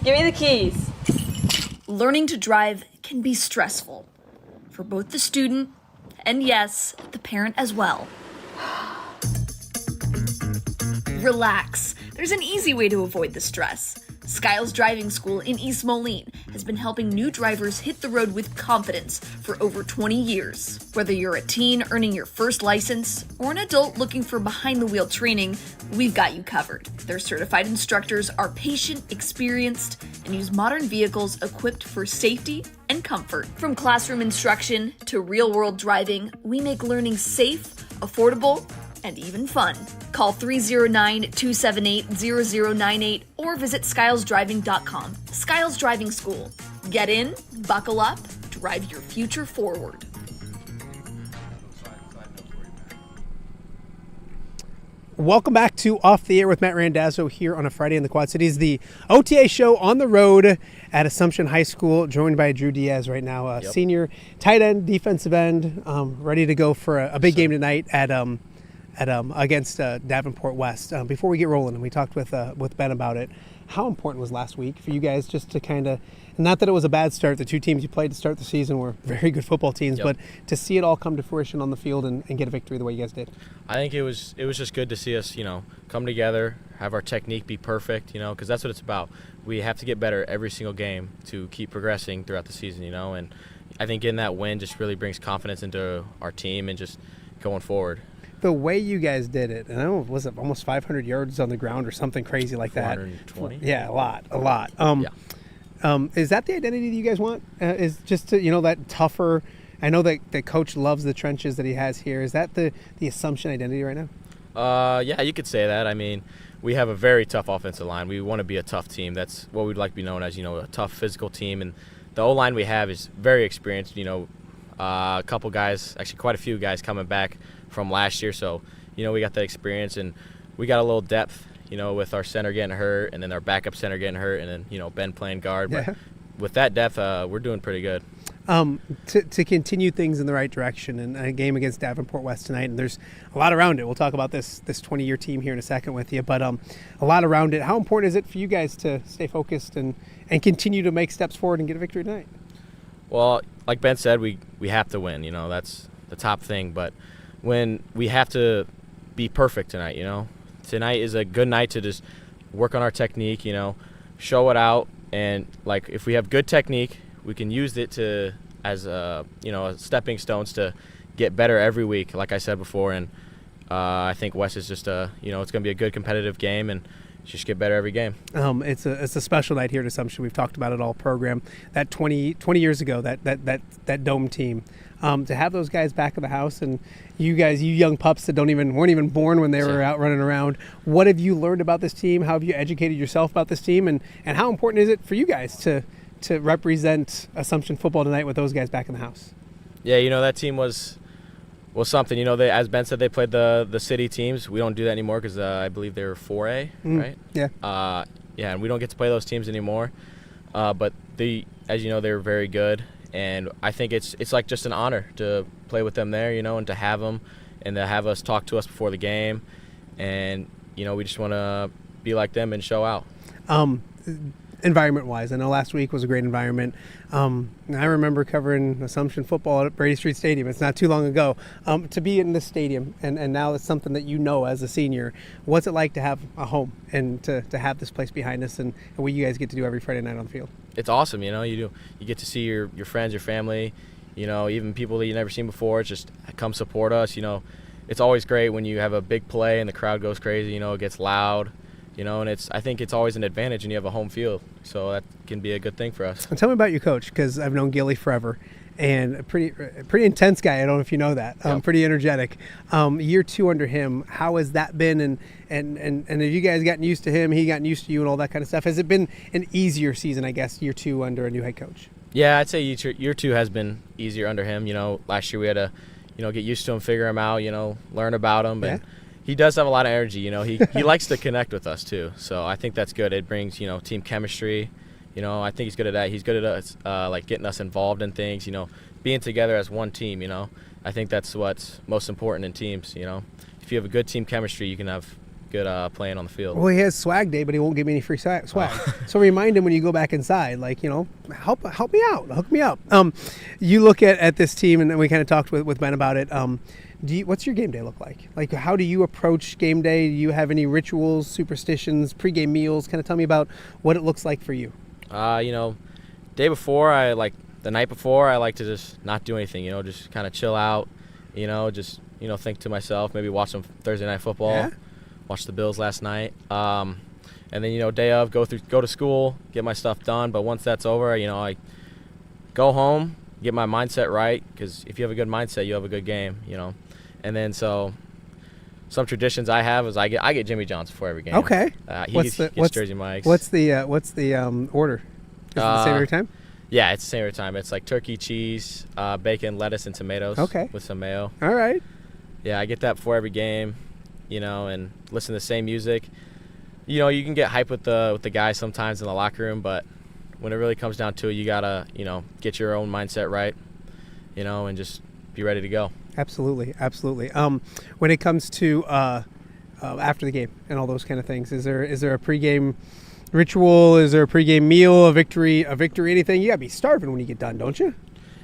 Give me the keys. Learning to drive can be stressful for both the student and, yes, the parent as well. Relax. There's an easy way to avoid the stress. Skiles Driving School in East Moline has been helping new drivers hit the road with confidence for over 20 years. Whether you're a teen earning your first license or an adult looking for behind-the-wheel training, we've got you covered. Their certified instructors are patient, experienced, and use modern vehicles equipped for safety and comfort. From classroom instruction to real-world driving, we make learning safe, affordable, and even fun. Call 309-278-0098 or visit skylesdriving.com. Skiles Driving School. Get in, buckle up, drive your future forward. Welcome back to Off the Air with Matt Randazzo here on a Friday in the Quad Cities, the OTA show on the road at Assumption High School, joined by Drew Diaz right now, senior tight end, defensive end, ready to go for a big game tonight against Davenport West. Before we get rolling, and we talked with Ben about it, how important was last week for you guys just to kind of, not that it was a bad start, the two teams you played to start the season were very good football teams, but to see it all come to fruition on the field and get a victory the way you guys did? I think it was just good to see us, come together, have our technique be perfect, because that's what it's about. We have to get better every single game to keep progressing throughout the season, and I think getting that win just really brings confidence into our team and just going forward. The way you guys did it, and I don't know, was it almost 500 yards on the ground or something crazy like that? 420. Yeah, a lot. Is that the identity that you guys want? Is just to, that tougher? I know that the coach loves the trenches that he has here. Is that the Assumption identity right now? Yeah, you could say that. I mean, we have a very tough offensive line. We want to be a tough team. That's what we'd like to be known as, a tough physical team. And the O-line we have is very experienced. A couple guys, actually quite a few guys coming back from last year. So, we got that experience, and we got a little depth, with our center getting hurt and then our backup center getting hurt and then, Ben playing guard. But with that depth, we're doing pretty good. To continue things in the right direction, and a game against Davenport West tonight, and there's a lot around it. We'll talk about this 20-year team here in a second with you, but a lot around it. How important is it for you guys to stay focused and continue to make steps forward and get a victory tonight? Well, like Ben said, we have to win. That's the top thing. But when we have to be perfect tonight, tonight is a good night to just work on our technique, show it out. And, if we have good technique, we can use it as stepping stones to get better every week, like I said before. And I think West is just it's going to be a good competitive game, and just get better every game. It's a special night here at Assumption. We've talked about it all program. That 20 years ago, that Dome team, to have those guys back in the house, and you young pups that weren't even born when they were out running around. What have you learned about this team? How have you educated yourself about this team, and how important is it for you guys to represent Assumption football tonight with those guys back in the house? Yeah, that team was something. They, as Ben said, they played the city teams. We don't do that anymore because I believe they were 4A, right? Yeah. Yeah, and we don't get to play those teams anymore. But as you know, they were very good, and I think it's like just an honor to play with them there, and to have them, and to have us talk to us before the game, and we just want to be like them and show out. Environment-wise, I know last week was a great environment. I remember covering Assumption football at Brady Street Stadium. It's not too long ago. To be in this stadium, and now it's something that as a senior. What's it like to have a home and to have this place behind us and what you guys get to do every Friday night on the field? It's awesome, you get to see your friends, your family, even people that you've never seen before. It's just come support us. It's always great when you have a big play and the crowd goes crazy. It gets loud. And I think it's always an advantage when you have a home field, so that can be a good thing for us. And tell me about your coach, because I've known Gilly forever, and a pretty intense guy. I don't know if you know that. Yep. Pretty energetic. Year 2 under him, how has that been? And have you guys gotten used to him? He gotten used to you, and all that kind of stuff. Has it been an easier season, I guess, year 2 under a new head coach? Yeah, I'd say year 2 has been easier under him. Last year we had to, get used to him, figure him out, learn about him, but. Yeah. He does have a lot of energy, he likes to connect with us too. So I think that's good. It brings, team chemistry. I think he's good at that. He's good at us, like getting us involved in things, being together as one team, I think that's what's most important in teams, If you have a good team chemistry, you can have good playing on the field. Well, he has swag day, but he won't give me any free swag. So remind him when you go back inside, help me out, hook me up. You look at this team, and we kind of talked with Ben about it. What's your game day look like? Like, how do you approach game day? Do you have any rituals, superstitions, pregame meals? Kind of tell me about what it looks like for you. Day before, the night before, I like to just not do anything, just kind of chill out, just, think to myself, maybe watch some Thursday Night Football. Yeah. Watched the Bills last night. And then, day of, go to school, get my stuff done. But once that's over, I go home, get my mindset right, because if you have a good mindset, you have a good game, And then some traditions I have is I get Jimmy John's before every game. Okay. He gets Jersey Mike's. What's the order? Is it the same every time? Yeah, it's the same every time. It's like turkey, cheese, bacon, lettuce, and tomatoes. Okay. With some mayo. All right. Yeah, I get that before every game, and listen to the same music. You can get hype with the guys sometimes in the locker room, but when it really comes down to it, you gotta get your own mindset right, and just be ready to go. Absolutely. When it comes to after the game and all those kind of things, is there a pregame ritual? Is there a pregame meal? A victory? Anything? You gotta be starving when you get done, don't you?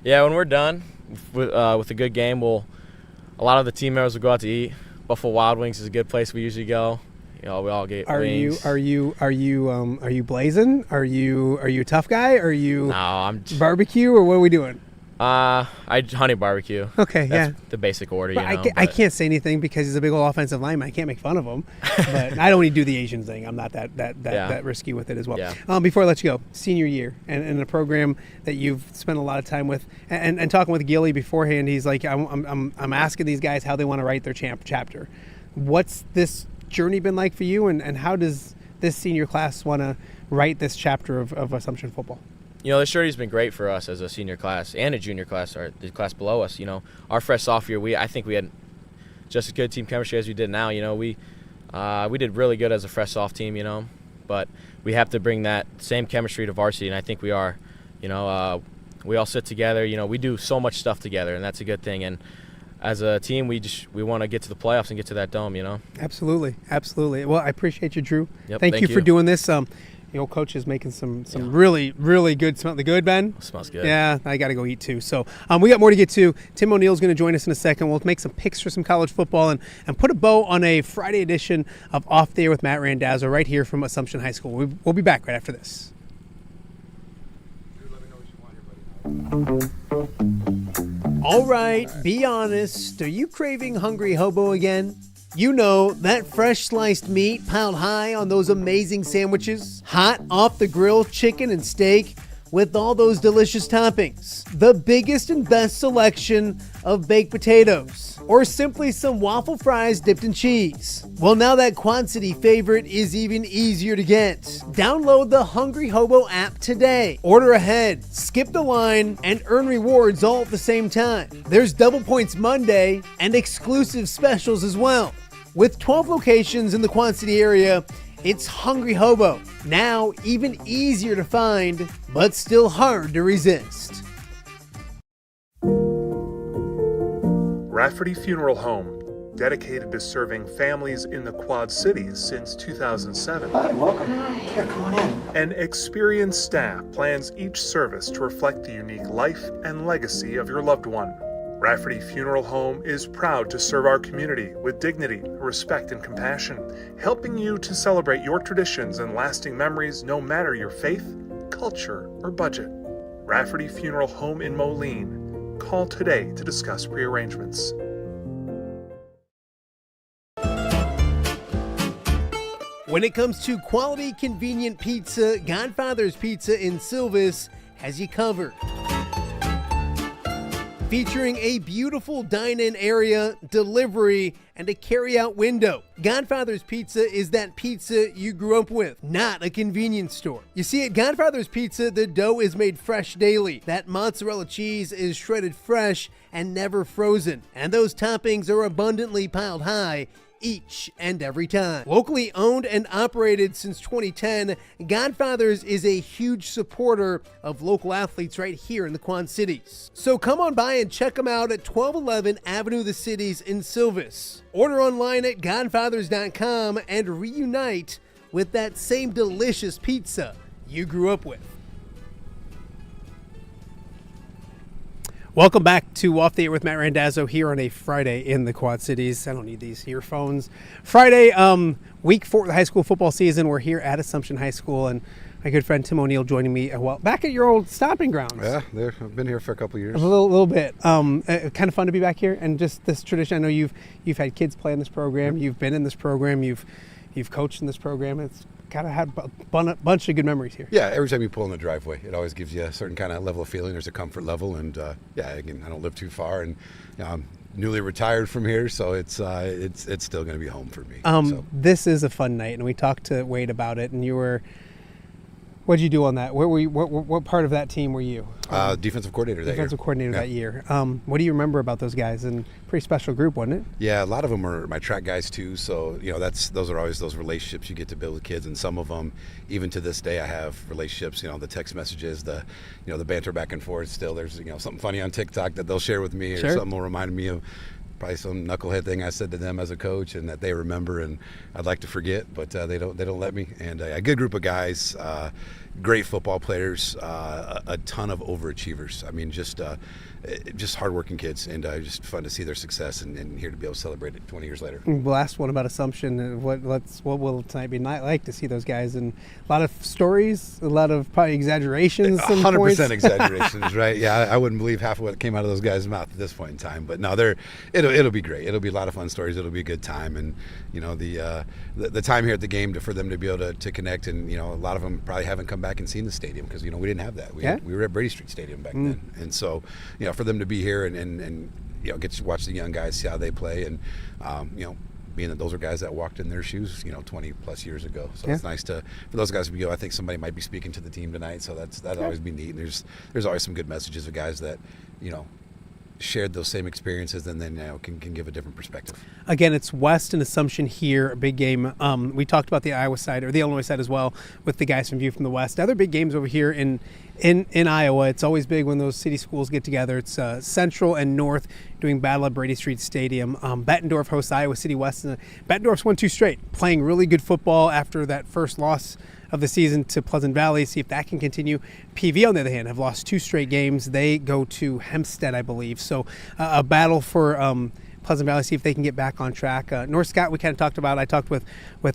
Yeah, when we're done with a good game, a lot of the team members will go out to eat. Buffalo Wild Wings is a good place we usually go. We all get wings. Are you blazing? Are you a tough guy? Are you barbecue, or what are we doing? I honey barbecue. Okay, That's the basic order. But I can't say anything because he's a big old offensive lineman. I can't make fun of him. But I don't need to do the Asian thing. I'm not that risky with it as well. Yeah. Before I let you go, senior year and a program that you've spent a lot of time with, and talking with Gilly beforehand, he's like, I'm asking these guys how they want to write their chapter. What's this journey been like for you, and how does this senior class want to write this chapter of Assumption football? This journey's been great for us as a senior class and a junior class, or the class below us. Our fresh sophomore year, I think we had just as good team chemistry as we did now. We did really good as a fresh soft team, but we have to bring that same chemistry to varsity, and I think we are. We all sit together. We do so much stuff together, and that's a good thing. And as a team, we want to get to the playoffs and get to that dome. Absolutely. Well, I appreciate you, Drew. Yep, thank you for doing this. The old coach is making some really, really good. Smell the good, Ben? Smells good. Yeah, I got to go eat too. So we got more to get to. Tim O'Neill's going to join us in a second. We'll make some picks for some college football and put a bow on a Friday edition of Off the Air with Matt Randazzo right here from Assumption High School. We'll be back right after this. All right, be honest. Are you craving Hungry Hobo again? You know, that fresh sliced meat piled high on those amazing sandwiches, hot off the grill chicken and steak with all those delicious toppings, the biggest and best selection of baked potatoes, or simply some waffle fries dipped in cheese. Well, now that Quad City favorite is even easier to get. Download the Hungry Hobo app today. Order ahead, skip the line, and earn rewards all at the same time. There's Double Points Monday and exclusive specials as well. With 12 locations in the Quad City area, it's Hungry Hobo. Now even easier to find, but still hard to resist. Rafferty Funeral Home, dedicated to serving families in the Quad Cities since 2007. Hi, welcome. Here, come on in. An experienced staff plans each service to reflect the unique life and legacy of your loved one. Rafferty Funeral Home is proud to serve our community with dignity, respect, and compassion, helping you to celebrate your traditions and lasting memories no matter your faith, culture, or budget. Rafferty Funeral Home in Moline. Call today to discuss prearrangements. When it comes to quality, convenient pizza, Godfather's Pizza in Silvis has you covered. Featuring a beautiful dine-in area, delivery, and a carry-out window. Godfather's Pizza is that pizza you grew up with, not a convenience store. You see, at Godfather's Pizza, the dough is made fresh daily. That mozzarella cheese is shredded fresh and never frozen. And those toppings are abundantly piled high each and every time. Locally owned and operated since 2010, Godfather's is a huge supporter of local athletes right here in the Quad Cities. So come on by and check them out at 1211 Avenue of the Cities in Silvis. Order online at godfathers.com and reunite with that same delicious pizza you grew up with. Welcome back to Off the Air with Matt Randazzo here on a Friday in the Quad Cities. I don't need these earphones. Friday, week 4 of the high school football season. We're here at Assumption High School, and my good friend Tim O'Neill joining me back at your old stomping grounds. Yeah, I've been here for a couple of years. A little bit. Kind of fun to be back here, and just this tradition. I know you've had kids play in this program. You've been in this program. You've coached in this program. It's kind of had a bunch of good memories here. Yeah, every time you pull in the driveway, it always gives you a certain kind of level of feeling. There's a comfort level, and again, I don't live too far, and I'm newly retired from here, so it's still going to be home for me. This is a fun night, and we talked to Wade about it, and you were. What did you do on that? Where were you, what part of that team were you? Defensive coordinator that year. Defensive coordinator that year. What do you remember about those guys? And pretty special group, wasn't it? Yeah, a lot of them were my track guys too. So those are always those relationships you get to build with kids, and some of them, even to this day, I have relationships. The text messages, the banter back and forth. Still, there's something funny on TikTok that they'll share with me, or something will remind me of probably some knucklehead thing I said to them as a coach, and that they remember, and I'd like to forget, but they don't let me. And a good group of guys, great football players, a ton of overachievers. I mean, just hardworking kids, and just fun to see their success, and here to be able to celebrate it 20 years later. Last one about Assumption. What will tonight be like to see those guys? And a lot of stories, a lot of probably exaggerations. 100% exaggerations, right? Yeah, I wouldn't believe half of what came out of those guys' mouth at this point in time. But no, it'll be great. It'll be a lot of fun stories. It'll be a good time, and the time here at the game for them to be able to connect, and a lot of them probably haven't come back and seen the stadium because we didn't have that. We were at Brady Street Stadium back then, and so for them to be here and get to watch the young guys, see how they play, and being that those are guys that walked in their shoes 20 plus years ago, so it's nice for those guys to be. I think somebody might be speaking to the team tonight, so that'd always be neat. And there's always some good messages of guys that shared those same experiences, and then can give a different perspective. Again, it's West and Assumption here, a big game. We talked about the Iowa side, or the Illinois side as well, with the guys from View from the West. Other big games over here in Iowa. It's always big when those city schools get together. It's Central and North doing battle at Brady Street Stadium. Bettendorf hosts Iowa City West. And Bettendorf's won 2 straight, playing really good football after that first loss of the season to Pleasant Valley. See if that can continue. PV, on the other hand, have lost 2 straight games. They go to Hempstead, I believe. So a battle for Pleasant Valley, see if they can get back on track. North Scott, we kind of talked about. I talked with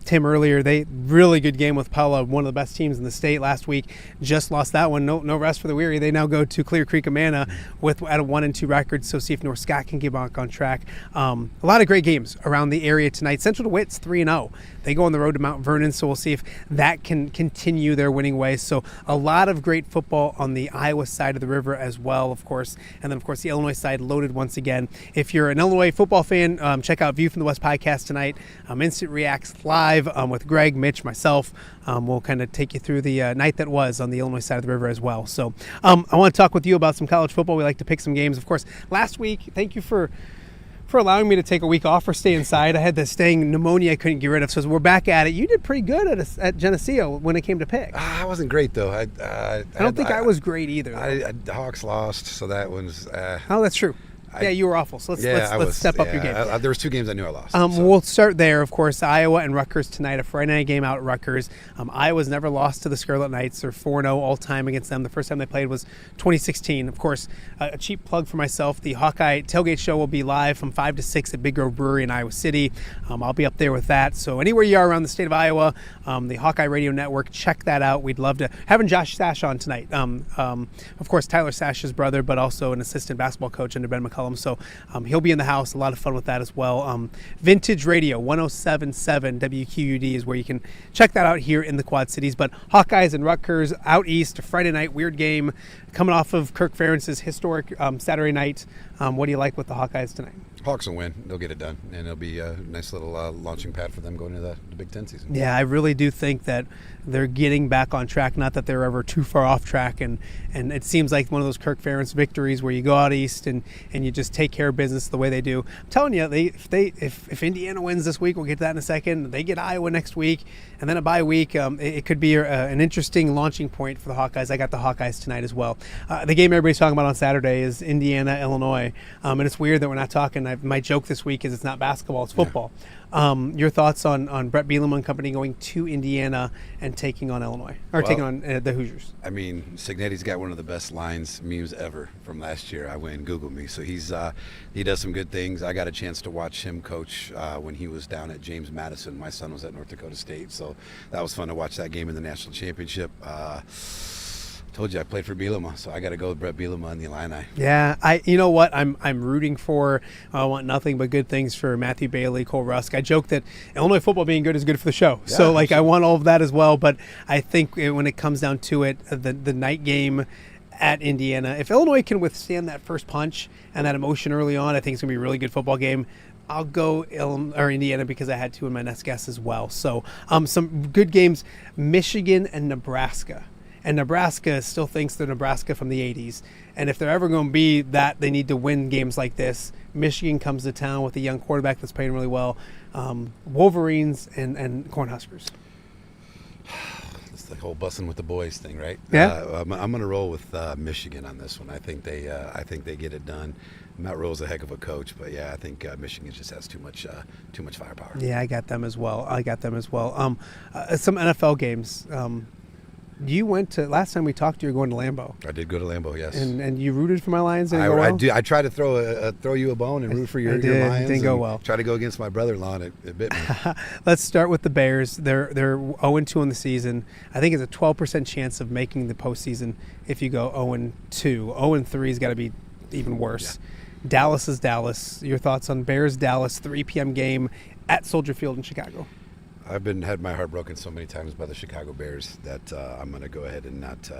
Tim earlier. They really good game with Pella, one of the best teams in the state last week. Just lost that one. No rest for the weary. They now go to Clear Creek Amana at a 1-2 record. So see if North Scott can get back on track. A lot of great games around the area tonight. Central DeWitt's 3-0. They go on the road to Mount Vernon, so we'll see if that can continue their winning ways. So a lot of great football on the Iowa side of the river as well, of course. And then, of course, the Illinois side loaded once again. If you're an Illinois football fan, check out View from the West podcast tonight. Instant Reacts live with Greg, Mitch, myself. We'll kind of take you through the night that was on the Illinois side of the river as well. So I want to talk with you about some college football. We like to pick some games. Of course, last week, thank you for allowing me to take a week off or stay inside. I had this staying pneumonia I couldn't get rid of, so we're back at it. You did pretty good at Geneseo when it came to pick. I wasn't great, though. I don't think I was great either. The Hawks lost, so that one's... oh, that's true. Yeah, you were awful. So let's step up your game. There was 2 games I knew I lost. We'll start there, of course. Iowa and Rutgers tonight, a Friday night game out at Rutgers. Iowa's never lost to the Scarlet Knights. They're 4-0 all time against them. The first time they played was 2016. Of course, a cheap plug for myself. The Hawkeye Tailgate Show will be live from 5 to 6 at Big Grove Brewery in Iowa City. I'll be up there with that. So anywhere you are around the state of Iowa, the Hawkeye Radio Network, check that out. We'd love to having Josh Sash on tonight. Of course, Tyler Sash's brother, but also an assistant basketball coach under Ben McCullum. So he'll be in the house. A lot of fun with that as well. Vintage Radio 107.7 WQUD is where you can check that out here in the Quad Cities. But Hawkeyes and Rutgers out east, Friday night, weird game coming off of Kirk Ferentz's historic Saturday night. What do you like with the Hawkeyes tonight? Hawks will win. They'll get it done, and it'll be a nice little launching pad for them going into the Big Ten season. Yeah, I really do think that they're getting back on track. Not that they're ever too far off track, and it seems like one of those Kirk Ferentz victories where you go out east and you just take care of business the way they do. I'm telling you, if Indiana wins this week, we'll get to that in a second. They get Iowa next week, and then a bye week. It could be an interesting launching point for the Hawkeyes. I got the Hawkeyes tonight as well. The game everybody's talking about on Saturday is Indiana, Illinois, and it's weird that we're not talking. My joke this week is it's not basketball, it's football. Yeah. Your thoughts on Brett Bielema and company going to Indiana and taking on Illinois, or taking on the Hoosiers? I mean, Signetti's got one of the best memes ever from last year. I went and Googled me. So he does some good things. I got a chance to watch him coach when he was down at James Madison. My son was at North Dakota State, so that was fun to watch that game in the national championship. Told you I played for Bielema, so I got to go with Brett Bielema and the Illini. Yeah, you know what? I'm rooting for. I want nothing but good things for Matthew Bailey, Cole Rusk. I joke that Illinois football being good is good for the show. Yeah, so I want all of that as well. But I think when it comes down to it, the night game at Indiana, if Illinois can withstand that first punch and that emotion early on, I think it's gonna be a really good football game. I'll go Indiana because I had to in my next guess as well. So some good games: Michigan and Nebraska. And Nebraska still thinks they're Nebraska from the 80s. And if they're ever going to be that, they need to win games like this. Michigan comes to town with a young quarterback that's playing really well. Wolverines and Cornhuskers. It's the whole bussing with the boys thing, right? Yeah. I'm going to roll with Michigan on this one. I think they get it done. Matt Rhule's a heck of a coach, but yeah, I think Michigan just has too much firepower. Yeah, I got them as well. Some NFL games. You went to, last time we talked, you were going to Lambeau. I did go to Lambeau, yes. And you rooted for my Lions? I tried to throw you a bone and root for your Lions. It didn't go well. Try to go against my brother-in-law, and it bit me. Let's start with the Bears. They're 0-2 in the season. I think it's a 12% chance of making the postseason if you go 0-2. 0-3 has got to be even worse. Yeah. Dallas is Dallas. Your thoughts on Bears-Dallas 3 p.m. game at Soldier Field in Chicago? I've had my heart broken so many times by the Chicago Bears that I'm going to go ahead and not.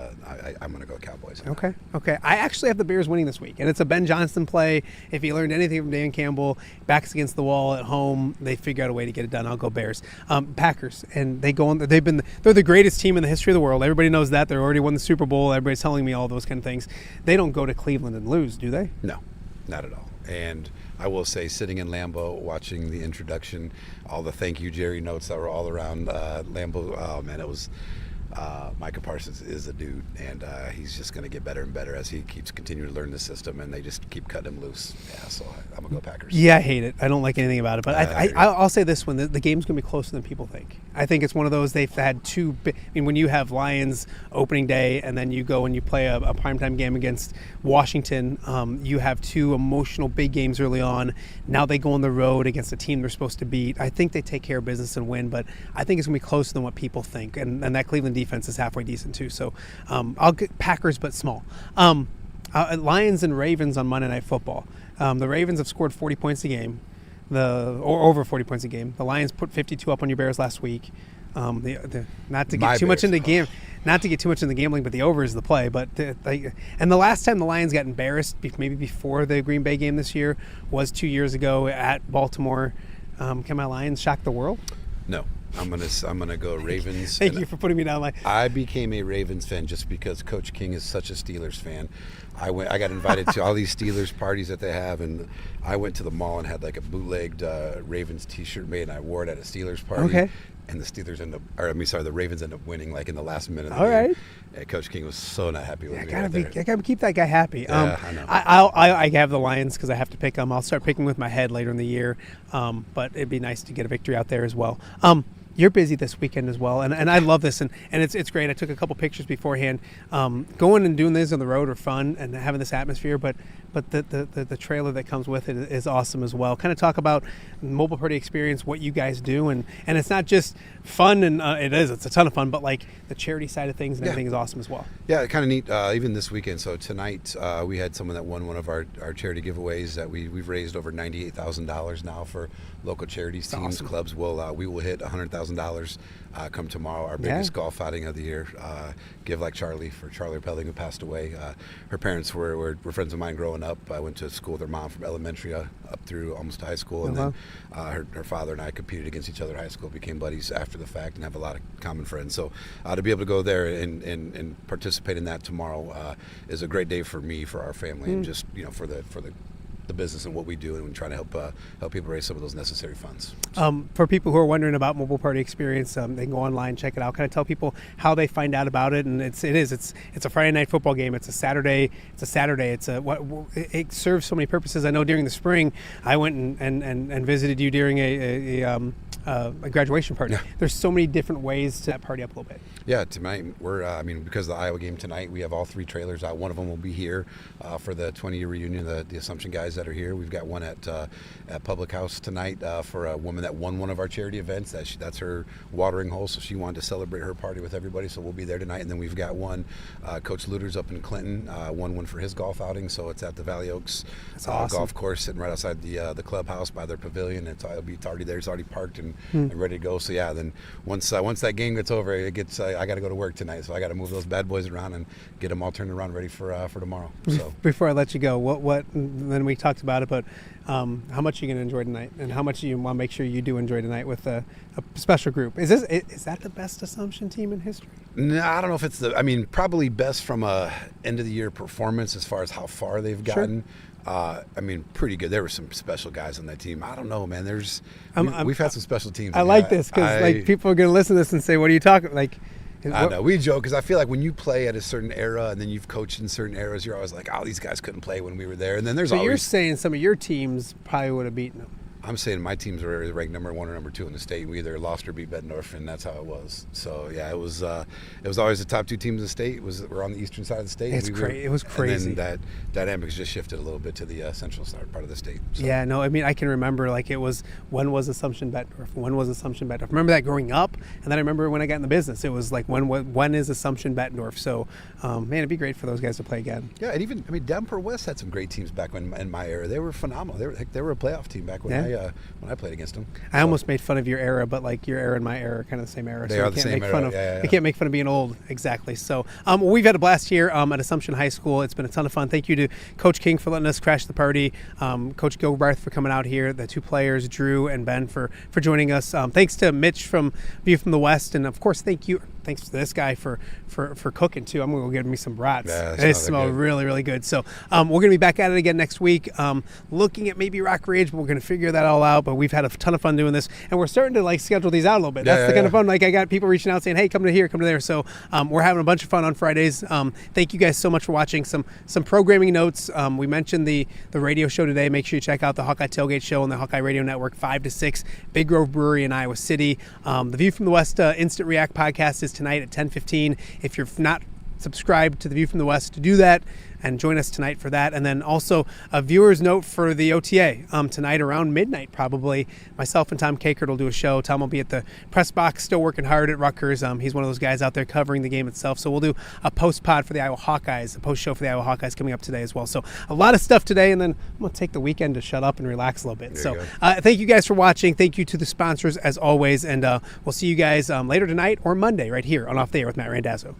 I'm going to go Cowboys. Okay. I actually have the Bears winning this week, and it's a Ben Johnson play. If you learned anything from Dan Campbell, backs against the wall at home, they figure out a way to get it done. I'll go Bears. Packers, and they go on. They're the greatest team in the history of the world. Everybody knows that. They already won the Super Bowl. Everybody's telling me all those kind of things. They don't go to Cleveland and lose, do they? No, not at all. And I will say, sitting in Lambeau, watching the introduction, all the thank you Jerry notes that were all around Lambeau, oh man, it was Micah Parsons is a dude, and he's just going to get better and better as he keeps continuing to learn the system, and they just keep cutting him loose. Yeah, so I'm going to go Packers. Yeah, I hate it. I don't like anything about it. But I'll say this one, the game's going to be closer than people think. I think it's one of those they've had two – I mean, when you have Lions opening day and then you go and you play a primetime game against Washington, you have two emotional big games early on. Now they go on the road against a team they're supposed to beat. I think they take care of business and win, but I think it's going to be closer than what people think. And that Cleveland defense is halfway decent too. So I'll get Packers, but small. Lions and Ravens on Monday Night Football. The Ravens have scored 40 points a game, or over 40 points a game. The Lions put 52 up on your Bears last week. Not to get too much into gambling, but the over is the play. But and the last time the Lions got embarrassed, maybe before the Green Bay game this year, was 2 years ago at Baltimore. Can my Lions shock the world? No. I'm gonna go Ravens. Thank you for putting me down. I became a Ravens fan just because Coach King is such a Steelers fan. I got invited to all these Steelers parties that they have, and I went to the mall and had like a bootlegged Ravens T-shirt made, and I wore it at a Steelers party. Okay. And the Ravens end up winning like in the last minute of the all game. right. And Coach King was so not happy with me. I gotta keep that guy happy. Yeah, I know. I have the Lions because I have to pick them. I'll start picking with my head later in the year, but it'd be nice to get a victory out there as well. You're busy this weekend as well, and I love this, and it's great. I took a couple pictures beforehand. Going and doing this on the road are fun and having this atmosphere, but the trailer that comes with it is awesome as well. Kind of talk about mobile party experience, what you guys do, and it's not just fun, and it's a ton of fun, but like the charity side of things and everything is awesome as well. Yeah, kind of neat. Even this weekend. So tonight we had someone that won one of our charity giveaways that we've raised over $98,000 now for local charities, teams, awesome. clubs. We will hit $100,000 come tomorrow. Our biggest golf outing of the year. Give like Charlie for Charlie Pelling, who passed away. Her parents were friends of mine growing up. I went to school with her mom from elementary up through almost high school, and then her father and I competed against each other in high school, became buddies after the fact, and have a lot of common friends. So to be able to go there and participate in that tomorrow is a great day for me, for our family, and just for the business and what we do, and we're trying to help people raise some of those necessary funds. For people who are wondering about mobile party experience, they can go online, check it out. Kind of tell people how they find out about it. And it's a Friday night football game. It's a Saturday. It serves so many purposes. I know during the spring, I went and visited you during a graduation party. Yeah. There's so many different ways to party up a little bit. Yeah, tonight we're because of the Iowa game tonight, we have all three trailers out. One of them will be here for the 20-year reunion, the Assumption guys that are here. We've got one at Public House tonight for a woman that won one of our charity events. That's her watering hole, so she wanted to celebrate her party with everybody, so we'll be there tonight. And then we've got one, Coach Luter's up in Clinton, won one for his golf outing, so it's at the Valley Oaks awesome. Golf course, sitting right outside the clubhouse by their pavilion. It's already there. It's already parked and ready to go. So yeah, then once that game gets over, it gets I got to go to work tonight, so I got to move those bad boys around and get them all turned around, ready for tomorrow. So before I let you go, what then we talked about it, but how much are you going to enjoy tonight, and how much do you want to make sure you do enjoy tonight with a special group? Is that the best Assumption team in history? No, I don't know if it's probably best from a end of the year performance as far as how far they've gotten. Sure. Pretty good. There were some special guys on that team. I don't know, man. We've had some special teams. I like this because people are going to listen to this and say, "What are you talking like?" I know, we joke because I feel like when you play at a certain era and then you've coached in certain eras, you're always like, "Oh, these guys couldn't play when we were there." And then so you're saying some of your teams probably would have beaten them. I'm saying my teams were ranked number 1 or number 2 in the state. We either lost or beat Bettendorf, and that's how it was. So yeah, it was always the top 2 teams in the state. We're on the eastern side of the state. It was crazy. And then that dynamics just shifted a little bit to the central side part of the state. So. Yeah, no, I can remember it was when was Assumption Bettendorf? When was Assumption Bettendorf? I remember that growing up, and then I remember when I got in the business, it was like when is Assumption Bettendorf? So man, it'd be great for those guys to play again. Yeah, and even Denver West had some great teams back in my era. They were phenomenal. They were a playoff team back when I played against them. I almost made fun of your era, but like your era and my era are kind of the same era. They are the same era. We can't make fun of being old. Exactly. So we've had a blast here at Assumption High School. It's been a ton of fun. Thank you to Coach King for letting us crash the party. Coach Gilbarth for coming out here. The 2 players, Drew and Ben, for joining us. Thanks to Mitch from View from the West, and of course, thank you. thanks to this guy for cooking too. I'm gonna go get me some brats. Yeah, they smell really, really good. So we're gonna be back at it again next week, looking at maybe Rock Ridge, but we're gonna figure that all out. But we've had a ton of fun doing this, and we're starting to like schedule these out a little bit. That's the kind of fun. Like I got people reaching out saying, "Hey, come to here, come to there." So we're having a bunch of fun on Fridays. Thank you guys so much for watching. Some programming notes. We mentioned the radio show today. Make sure you check out the Hawkeye Tailgate Show on the Hawkeye Radio Network, 5 to 6, Big Grove Brewery in Iowa City. The View from the West Instant React podcast is tonight at 10:15. If you're not subscribed to the View from the West, to do that and join us tonight for that. And then also a viewer's note for the OTA tonight around midnight probably. Myself and Tom Kakert will do a show. Tom will be at the press box, still working hard at Rutgers. He's one of those guys out there covering the game itself. So we'll do a post-pod for the Iowa Hawkeyes, a post-show for the Iowa Hawkeyes coming up today as well. So a lot of stuff today, and then I'm going to take the weekend to shut up and relax a little bit. So thank you guys for watching. Thank you to the sponsors as always, and we'll see you guys later tonight or Monday right here on Off the Air with Matt Randazzo.